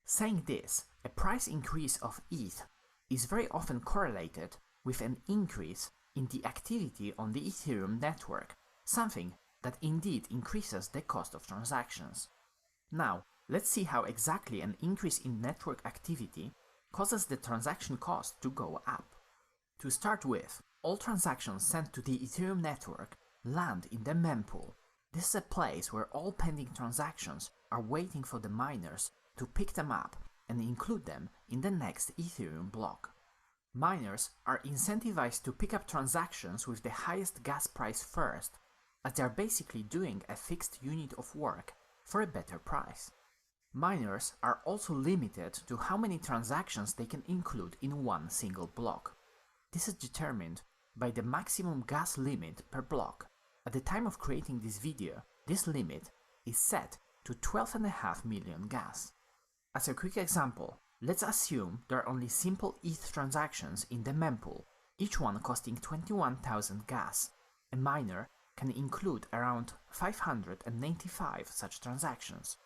Saying this, a price increase of ETH is very often correlated with an increase in the activity on the Ethereum network, something that indeed increases the cost of transactions. Now, let's see how exactly an increase in network activity causes the transaction cost to go up. To start with, all transactions sent to the Ethereum network land in the mempool. This is a place where all pending transactions are waiting for the miners to pick them up and include them in the next Ethereum block. Miners are incentivized to pick up transactions with the highest gas price first, as they are basically doing a fixed unit of work for a better price. Miners are also limited to how many transactions they can include in one single block. This is determined by the maximum gas limit per block. At the time of creating this video, this limit is set to 12.5 million gas. As a quick example, let's assume there are only simple ETH transactions in the mempool, each one costing 21,000 gas. A miner can include around 595 such transactions.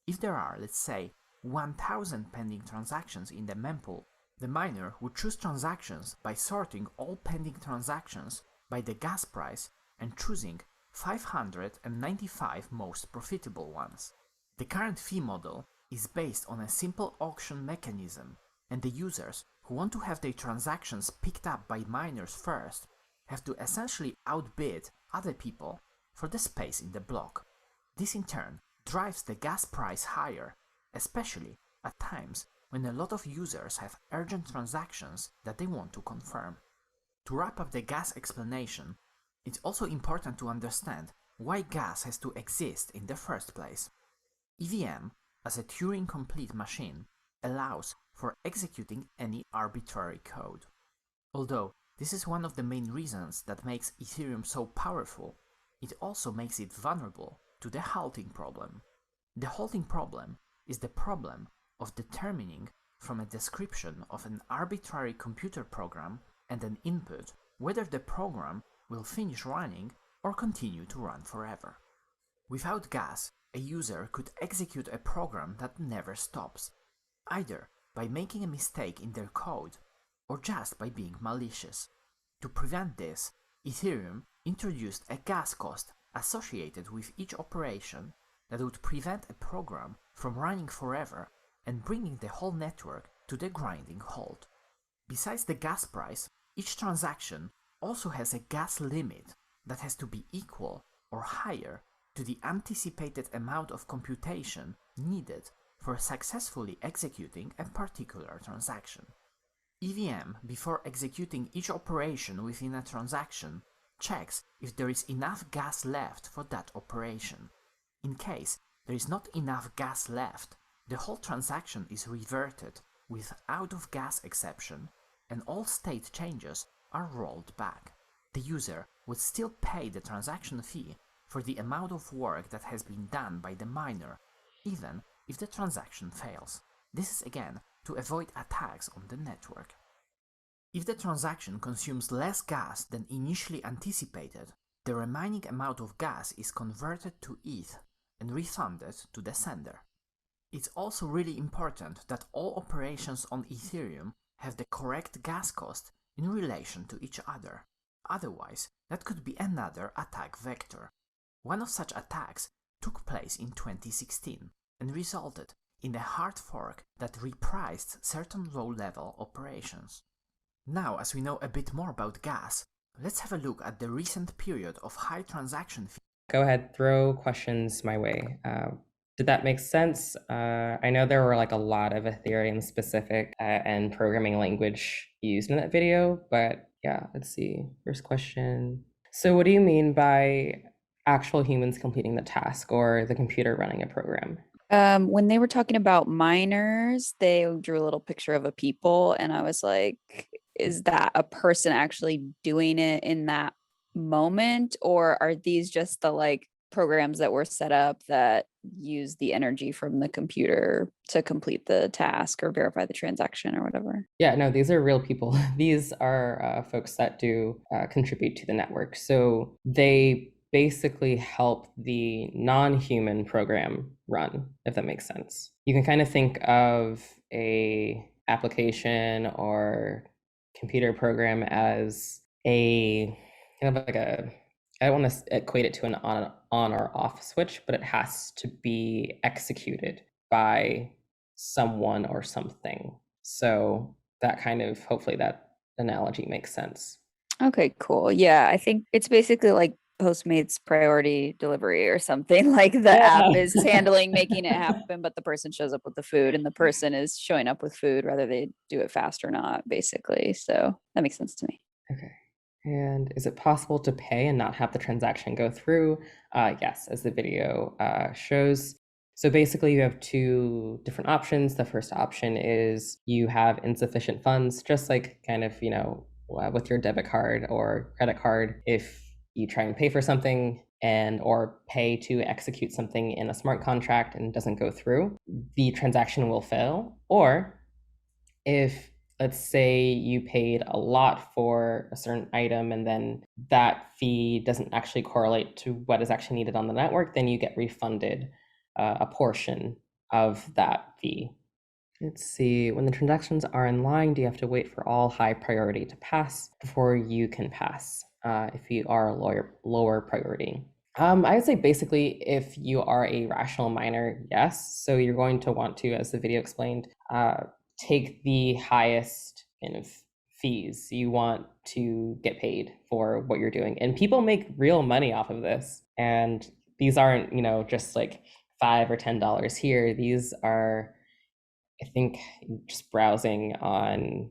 If there are, let's say, 1,000 pending transactions in the mempool, the miner would choose transactions by sorting all pending transactions by the gas price and choosing 595 most profitable ones. The current fee model is based on a simple auction mechanism, and the users who want to have their transactions picked up by miners first have to essentially outbid other people for the space in the block. This in turn drives the gas price higher, especially at times when a lot of users have urgent transactions that they want to confirm. To wrap up the gas explanation, it's also important to understand why gas has to exist in the first place. EVM, as a Turing-complete machine, allows for executing any arbitrary code. Although this is one of the main reasons that makes Ethereum so powerful, it also makes it vulnerable to the halting problem. The halting problem is the problem of determining from a description of an arbitrary computer program and an input whether the program will finish running or continue to run forever. Without gas, a user could execute a program that never stops, either by making a mistake in their code or just by being malicious. To prevent this, Ethereum introduced a gas cost associated with each operation that would prevent a program from running forever and bringing the whole network to the grinding halt. Besides the gas price, each transaction also has a gas limit that has to be equal or higher to the anticipated amount of computation needed for successfully executing a particular transaction. EVM, before executing each operation within a transaction, checks if there is enough gas left for that operation. In case there is not enough gas left, the whole transaction is reverted with out-of-gas exception, and all state changes are rolled back. The user would still pay the transaction fee for the amount of work that has been done by the miner, even if the transaction fails. This is again to avoid attacks on the network. If the transaction consumes less gas than initially anticipated, the remaining amount of gas is converted to ETH and refunded to the sender. It's also really important that all operations on Ethereum have the correct gas cost in relation to each other. Otherwise, that could be another attack vector. One of such attacks took place in 2016 and resulted in a hard fork that repriced certain low-level operations. Now, as we know a bit more about gas, let's have a look at the recent period of high transaction fees. Go ahead, throw questions my way. Did that make sense? I know there were like a lot of Ethereum specific and programming language used in that video, but yeah, let's see. First question. So what do you mean by actual humans completing the task or the computer running a program? When they were talking about miners, they drew a little picture of a people, and I was like, is that a person actually doing it in that moment, or are these just the like programs that were set up that use the energy from the computer to complete the task or verify the transaction or whatever? Yeah, no, these are real people. These are folks that do contribute to the network. So they basically help the non-human program run, if that makes sense. You can kind of think of a application or computer program as a kind of like a, I don't want to equate it to an on or off switch, but it has to be executed by someone or something. So that kind of, hopefully that analogy makes sense. Okay, cool. Yeah, I think it's basically like Postmates priority delivery or something. Like the app is handling making it happen, but the person shows up with the food and the person is showing up with food whether they do it fast or not, basically. So that makes sense to me. Okay. And is it possible to pay and not have the transaction go through? Yes, as the video shows. So basically you have two different options. The first option is you have insufficient funds, just like kind of, with your debit card or credit card. If you try and pay for something and or pay to execute something in a smart contract and it doesn't go through, the transaction will fail. Or if, let's say you paid a lot for a certain item and then that fee doesn't actually correlate to what is actually needed on the network, then you get refunded a portion of that fee. Let's see, when the transactions are in line, do you have to wait for all high priority to pass before you can pass if you are lower priority? I would say basically if you are a rational miner, yes. So you're going to want to, as the video explained, take the highest kind of fees. You want to get paid for what you're doing. And people make real money off of this. And these aren't, just like $5 or $10 here. These are, I think, just browsing on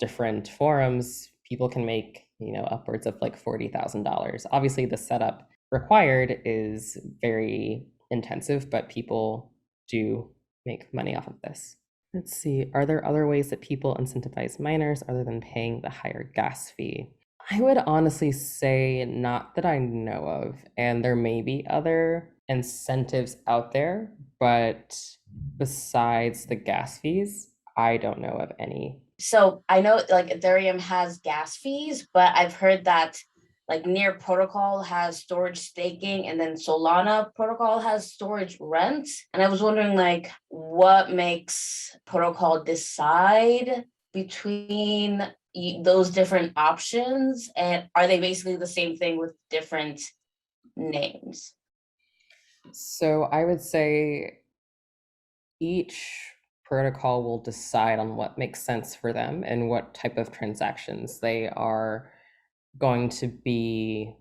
different forums, people can make, upwards of like $40,000. Obviously, the setup required is very intensive, but people do make money off of this. Let's see, are there other ways that people incentivize miners other than paying the higher gas fee? I would honestly say not that I know of, and there may be other incentives out there, but besides the gas fees, I don't know of any. So I know like Ethereum has gas fees, but I've heard that like Near Protocol has storage staking and then Solana Protocol has storage rent. And I was wondering like what makes Protocol decide between those different options, and are they basically the same thing with different names? So I would say each protocol will decide on what makes sense for them and what type of transactions they are going to be,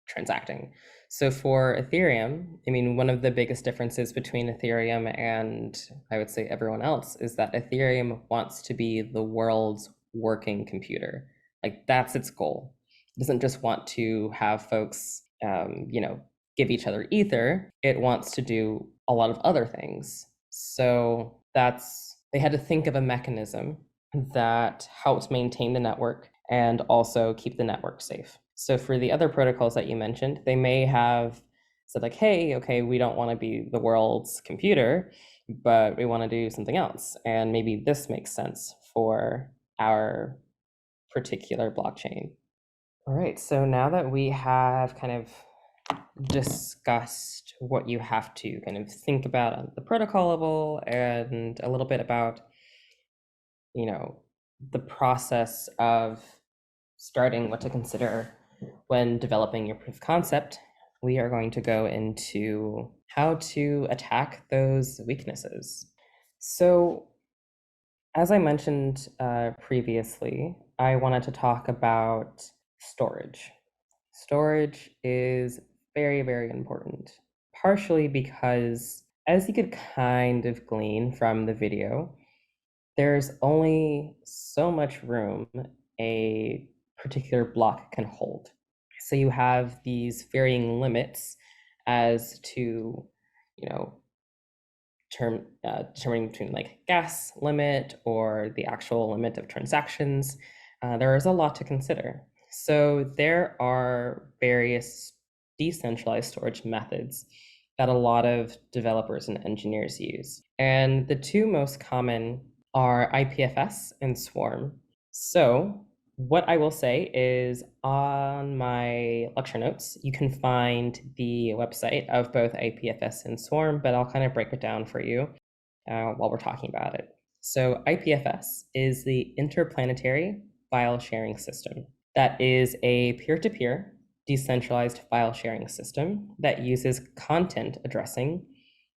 transacting. So for Ethereum, I mean, one of the biggest differences between Ethereum and I would say everyone else is that Ethereum wants to be the world's working computer. Like that's its goal. It doesn't just want to have folks, give each other ether. It wants to do a lot of other things. So they had to think of a mechanism that helps maintain the network and also keep the network safe. So for the other protocols that you mentioned, they may have said like, hey, okay, we don't want to be the world's computer, but we want to do something else. And maybe this makes sense for our particular blockchain. All right, so now that we have kind of discussed what you have to kind of think about on the protocol level and a little bit about, the process of starting what to consider when developing your proof of concept, we are going to go into how to attack those weaknesses. So, as I mentioned previously, I wanted to talk about storage. Storage is very, very important, partially because, as you could kind of glean from the video, there's only so much room a particular block can hold. So you have these varying limits as to, determining between like gas limit or the actual limit of transactions. There is a lot to consider. So there are various decentralized storage methods that a lot of developers and engineers use. And the two most common are IPFS and Swarm. So what I will say is on my lecture notes, you can find the website of both IPFS and Swarm, but I'll kind of break it down for you while we're talking about it. So IPFS is the Interplanetary File Sharing System. That is a peer-to-peer decentralized file sharing system that uses content addressing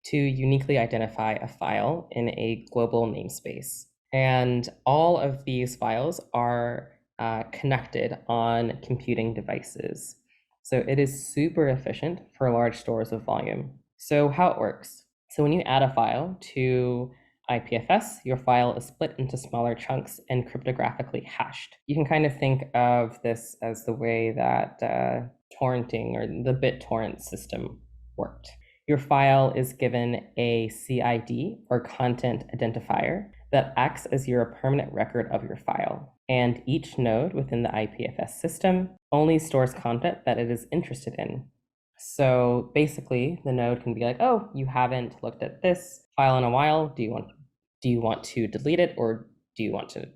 to uniquely identify a file in a global namespace. And all of these files are connected on computing devices. So it is super efficient for large stores of volume. So how it works. So when you add a file to IPFS, your file is split into smaller chunks and cryptographically hashed. You can kind of think of this as the way that torrenting or the BitTorrent system worked. Your file is given a CID or content identifier that acts as your permanent record of your file. And each node within the IPFS system only stores content that it is interested in. So basically, the node can be like, oh, you haven't looked at this file in a while. Do you want to delete it, or do you want to,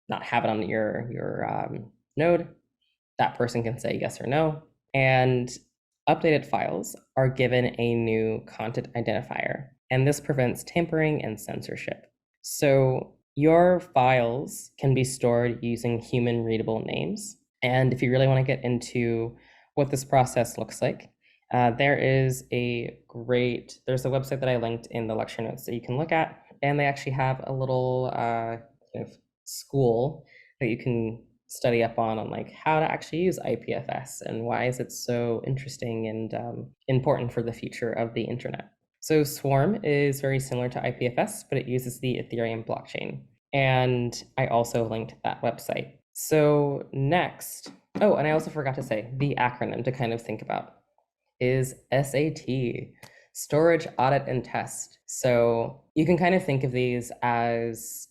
not have it on your node? That person can say yes or no. And updated files are given a new content identifier, and this prevents tampering and censorship. So your files can be stored using human readable names. And if you really want to get into what this process looks like, there's a website that I linked in the lecture notes that you can look at, and they actually have a little kind of school that you can study up on like how to actually use IPFS and why is it so interesting and important for the future of the internet. So Swarm is very similar to IPFS, but it uses the Ethereum blockchain. And I also linked that website. So next, oh, and I also forgot to say the acronym to kind of think about is SAT, Storage, Audit, and Test. So you can kind of think of these as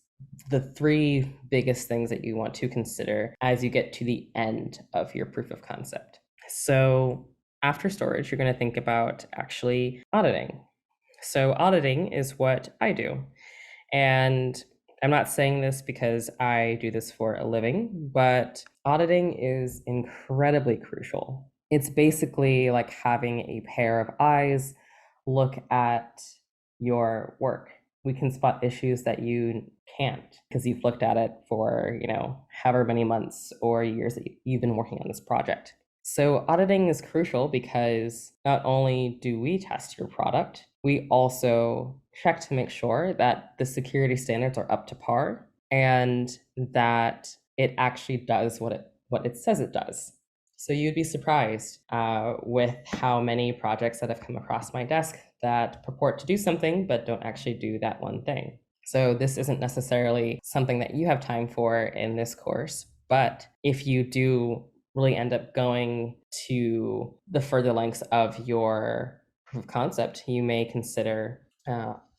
the three biggest things that you want to consider as you get to the end of your proof of concept. So after storage, you're going to think about actually auditing. So auditing is what I do. And I'm not saying this because I do this for a living, but auditing is incredibly crucial. It's basically like having a pair of eyes look at your work. We can spot issues that you can't because you've looked at it for, however many months or years that you've been working on this project. So auditing is crucial because not only do we test your product, we also check to make sure that the security standards are up to par and that it actually does what it says it does. So you'd be surprised with how many projects that have come across my desk that purport to do something but don't actually do that one thing. So this isn't necessarily something that you have time for in this course, but if you do really end up going to the further lengths of your proof of concept, you may consider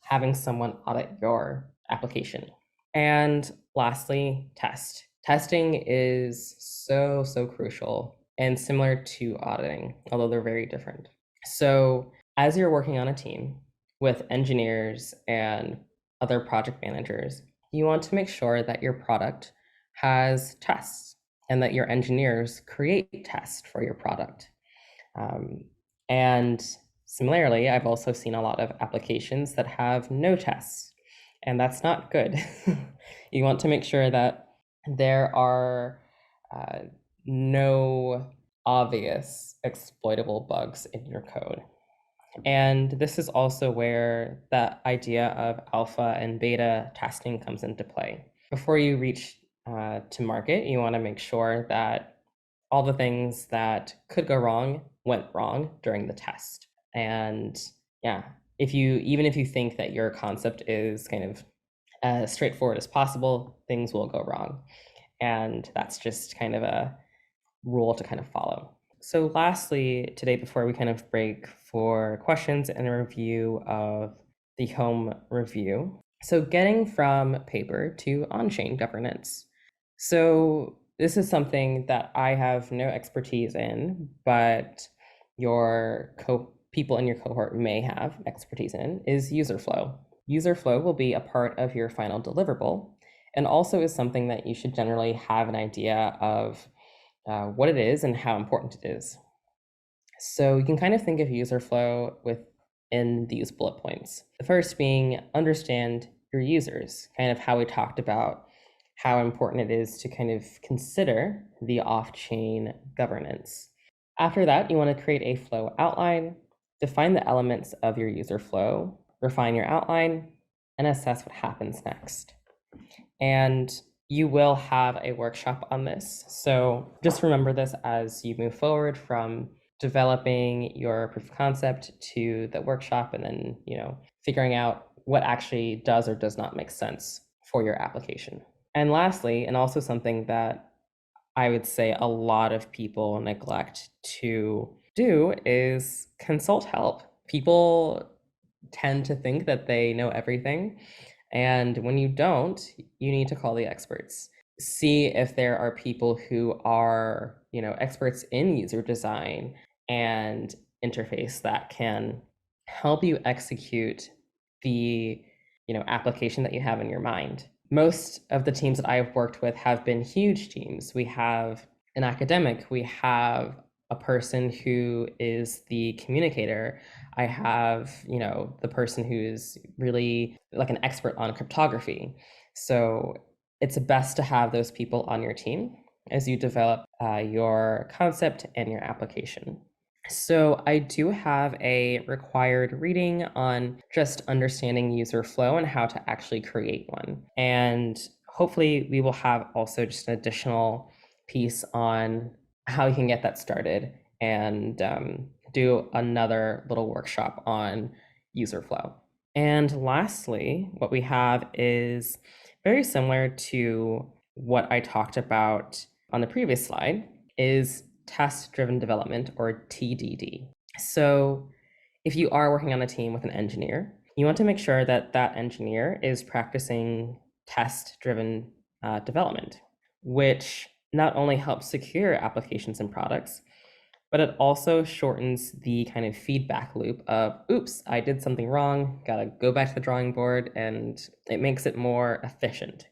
having someone audit your application. And lastly, test. Testing is so crucial and similar to auditing, although they're very different. So as you're working on a team with engineers and other project managers, you want to make sure that your product has tests and that your engineers create tests for your product. And similarly, I've also seen a lot of applications that have no tests, and that's not good. You want to make sure that there are no obvious exploitable bugs in your code. And this is also where the idea of alpha and beta testing comes into play. Before you reach to market, you want to make sure that all the things that could go wrong went wrong during the test. And yeah, even if you think that your concept is kind of as straightforward as possible, things will go wrong. And that's just kind of a rule to kind of follow. So lastly, today, before we kind of break for questions and a review of the home review, so getting from paper to on-chain governance. So this is something that I have no expertise in, but your people in your cohort may have expertise in, is user flow. User flow will be a part of your final deliverable, and also is something that you should generally have an idea of what it is and how important it is. So you can kind of think of user flow within these bullet points. The first being understand your users, kind of how we talked about how important it is to kind of consider the off-chain governance. After that, you want to create a flow outline, define the elements of your user flow, refine your outline, and assess what happens next. And you will have a workshop on this. So just remember this as you move forward from developing your proof of concept to the workshop, and then, figuring out what actually does or does not make sense for your application. And lastly, and also something that I would say a lot of people neglect to do, is consult help. People tend to think that they know everything. And when you don't, you need to call the experts. See if there are people who are, experts in user design and interface that can help you execute the, application that you have in your mind. Most of the teams that I've worked with have been huge teams. We have an academic, we have a person who is the communicator. I have, the person who's really like an expert on cryptography. So it's best to have those people on your team as you develop your concept and your application. So I do have a required reading on just understanding user flow and how to actually create one. And hopefully we will have also just an additional piece on how you can get that started and do another little workshop on user flow. And lastly, what we have is very similar to what I talked about on the previous slide, is test-driven development, or TDD. So if you are working on a team with an engineer, you want to make sure that that engineer is practicing test-driven development, which not only helps secure applications and products, but it also shortens the kind of feedback loop of, oops, I did something wrong, gotta go back to the drawing board, and it makes it more efficient.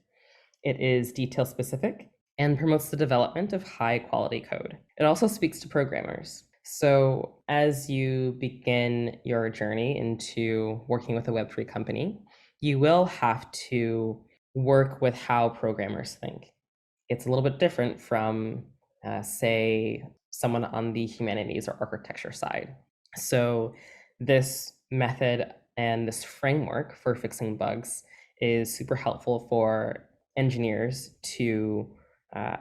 It is detail specific and promotes the development of high quality code. It also speaks to programmers. So as you begin your journey into working with a Web3 company, you will have to work with how programmers think. It's a little bit different from, say, someone on the humanities or architecture side. So this method and this framework for fixing bugs is super helpful for engineers to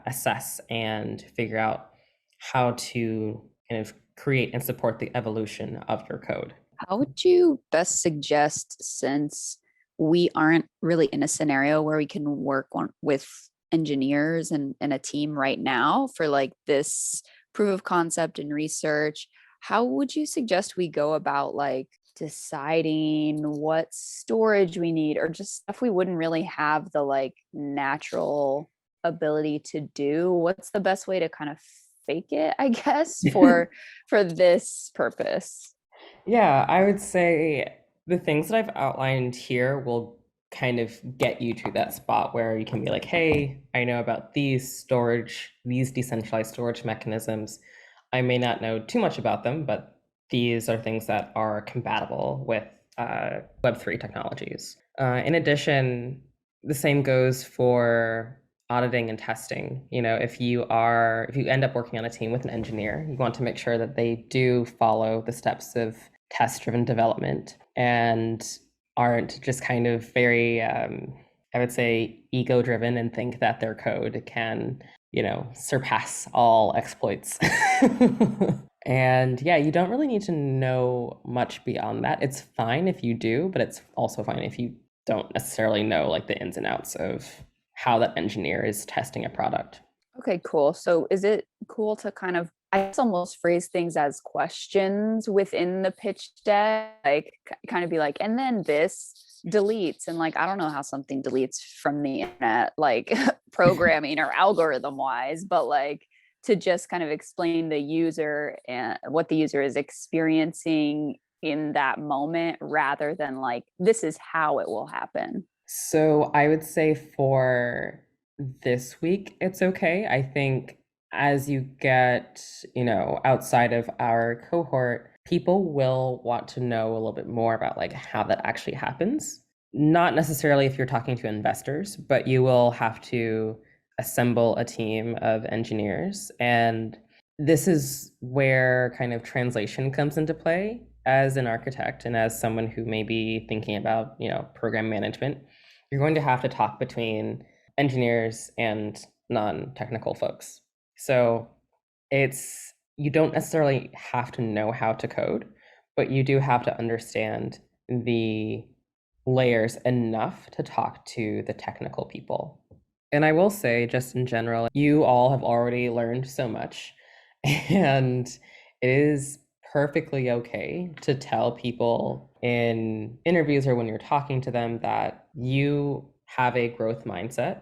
assess and figure out how to kind of create and support the evolution of your code. How would you best suggest, since we aren't really in a scenario where we can work with engineers and a team right now for like this proof of concept and research, how would you suggest we go about like deciding what storage we need, or just stuff we wouldn't really have the like natural ability to do? What's the best way to kind of fake it, I guess, for this purpose? Yeah, I would say the things that I've outlined here will kind of get you to that spot where you can be like, hey, I know about these decentralized storage mechanisms. I may not know too much about them, but these are things that are compatible with Web3 technologies. In addition, the same goes for auditing and testing. If you end up working on a team with an engineer, you want to make sure that they do follow the steps of test-driven development and aren't just kind of very, I would say, ego-driven and think that their code can, surpass all exploits. And yeah, you don't really need to know much beyond that. It's fine if you do, but it's also fine if you don't necessarily know like the ins and outs of how that engineer is testing a product. Okay, cool. So is it cool to kind of, I guess, almost phrase things as questions within the pitch deck, like kind of be like, and then this deletes, and like, I don't know how something deletes from the internet, like programming or algorithm wise, but like to just kind of explain the user and what the user is experiencing in that moment, rather than like, this is how it will happen. So I would say for this week, it's okay. I think as you get, outside of our cohort, people will want to know a little bit more about like how that actually happens. Not necessarily if you're talking to investors, but you will have to assemble a team of engineers. And this is where kind of translation comes into play as an architect and as someone who may be thinking about, program management. You're going to have to talk between engineers and non-technical folks. So you don't necessarily have to know how to code, but you do have to understand the layers enough to talk to the technical people. And I will say, just in general, you all have already learned so much, and it is perfectly okay to tell people in interviews or when you're talking to them that you have a growth mindset.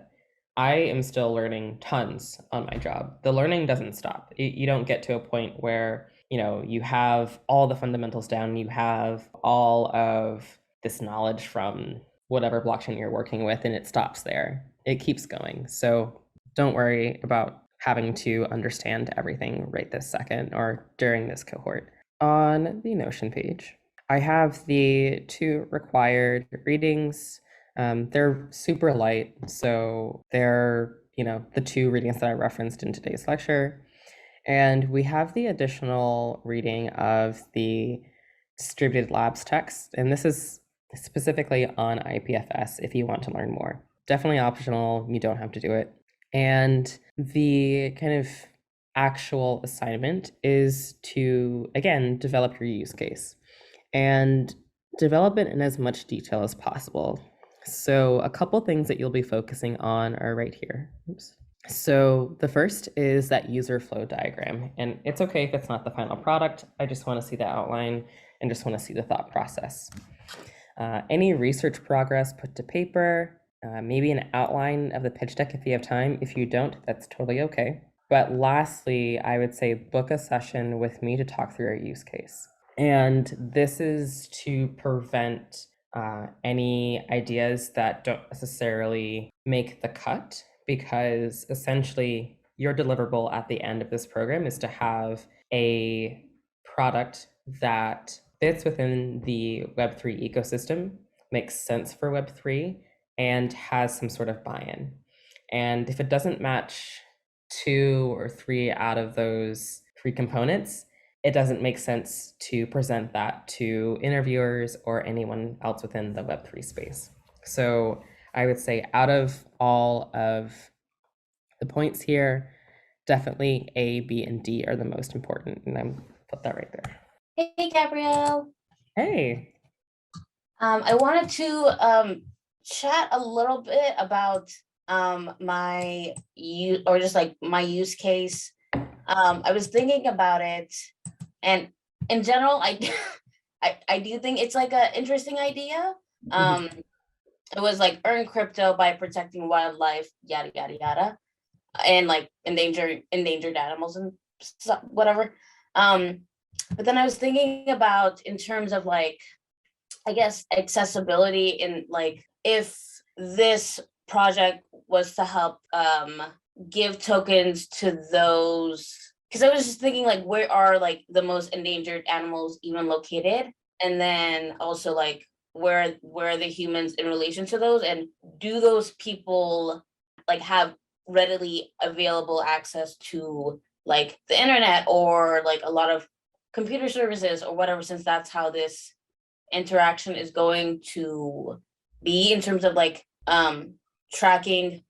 I am still learning tons on my job. The learning doesn't stop. You don't get to a point where, you have all the fundamentals down, you have all of this knowledge from whatever blockchain you're working with, and it stops there. It keeps going. So don't worry about having to understand everything right this second or during this cohort. On the Notion page, I have the 2 required readings. They're super light, so they're, the 2 readings that I referenced in today's lecture. And we have the additional reading of the distributed labs text, and this is specifically on IPFS if you want to learn more. Definitely optional, you don't have to do it. And the kind of actual assignment is to, again, develop your use case and develop it in as much detail as possible. So a couple things that you'll be focusing on are right here. Oops. So the first is that user flow diagram, and it's okay if it's not the final product. I just want to see the outline and just want to see the thought process. Any research progress put to paper, maybe an outline of the pitch deck if you have time. If you don't, that's totally okay. But lastly, I would say book a session with me to talk through your use case. And this is to prevent any ideas that don't necessarily make the cut, because essentially your deliverable at the end of this program is to have a product that fits within the Web3 ecosystem, makes sense for Web3, and has some sort of buy-in. And if it doesn't match 2 or 3 out of those three components, it doesn't make sense to present that to interviewers or anyone else within the Web3 space. So I would say out of all of the points here, definitely A, B, and D are the most important. And I'm put that right there. Hey, Gabrielle. Hey. I wanted to chat a little bit about my use case. I was thinking about it, and in general, I do think it's like an interesting idea. It was like earn crypto by protecting wildlife, yada yada yada, and like endangered animals and stuff, whatever. But then I was thinking about in terms of like, I guess, accessibility in like if this project was to help give tokens to those, because I was just thinking like where are like the most endangered animals even located, and then also like where are the humans in relation to those, and do those people like have readily available access to like the internet or like a lot of computer services or whatever, since that's how this interaction is going to be in terms of like tracking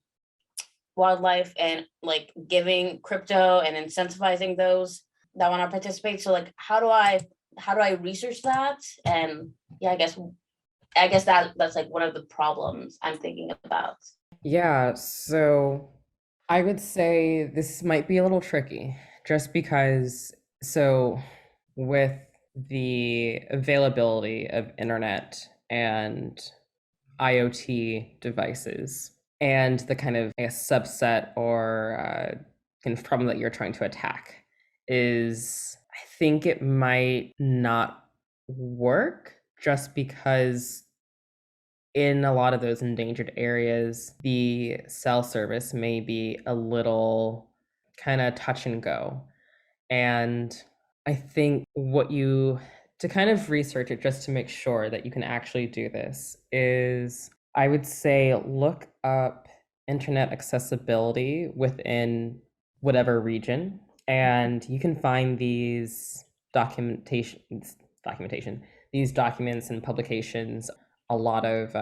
wildlife and like giving crypto and incentivizing those that want to participate. So like how do I research that? And yeah, I guess that's like one of the problems I'm thinking about. Yeah, so I would say this might be a little tricky just because, so with the availability of internet and IoT devices and the kind of, I guess, subset or kind of problem that you're trying to attack is, I think it might not work just because in a lot of those endangered areas, the cell service may be a little kind of touch and go. And I think to kind of research it just to make sure that you can actually do this is, I would say, look up internet accessibility within whatever region, and you can find these these documents and publications. A lot of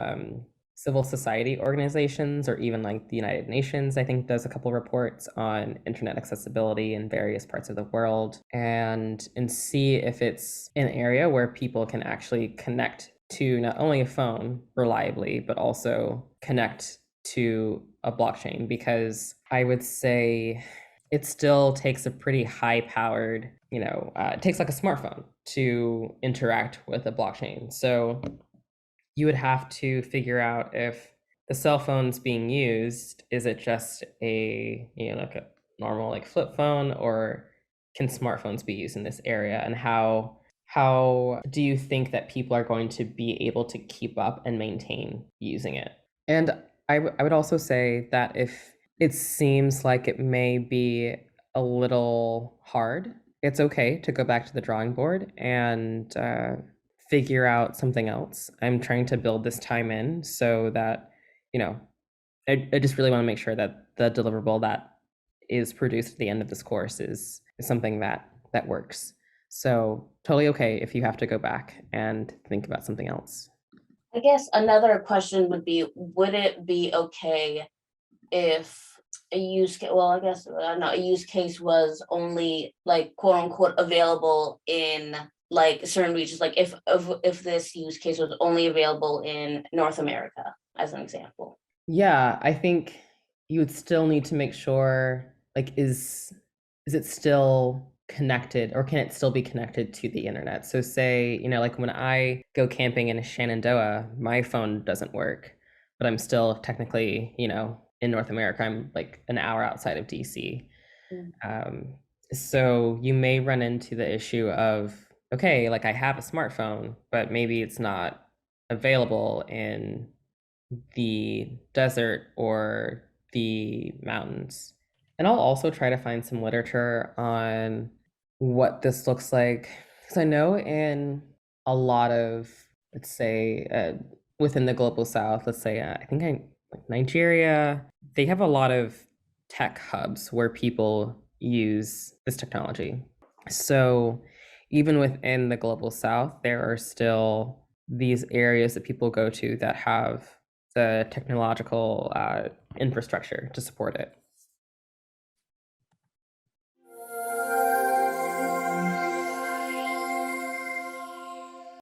civil society organizations, or even like the United Nations, I think, does a couple reports on internet accessibility in various parts of the world, and see if it's an area where people can actually connect to not only a phone reliably, but also connect to a blockchain. Because I would say it still takes a pretty high powered, it takes like a smartphone to interact with a blockchain. So you would have to figure out if the cell phone's being used, is it just a, like a normal like flip phone, or can smartphones be used in this area? And how do you think that people are going to be able to keep up and maintain using it? And I would also say that if it seems like it may be a little hard, it's okay to go back to the drawing board and figure out something else. I'm trying to build this time in so that, I just really want to make sure that the deliverable that is produced at the end of this course is something that works. So totally okay if you have to go back and think about something else. I guess another question would be, would it be okay if a use case, a use case was only like quote unquote available in like certain regions, like if this use case was only available in North America, as an example? Yeah, I think you would still need to make sure, like, is it still connected, or can it still be connected to the internet? So say, like when I go camping in Shenandoah, my phone doesn't work, but I'm still technically, in North America. I'm like an hour outside of DC. So you may run into the issue of, okay, like I have a smartphone, but maybe it's not available in the desert or the mountains. And I'll also try to find some literature on what this looks like, because I know in a lot of, let's say, within the global south, let's say, I think like Nigeria, they have a lot of tech hubs where people use this technology. So even within the global south, there are still these areas that people go to that have the technological infrastructure to support it.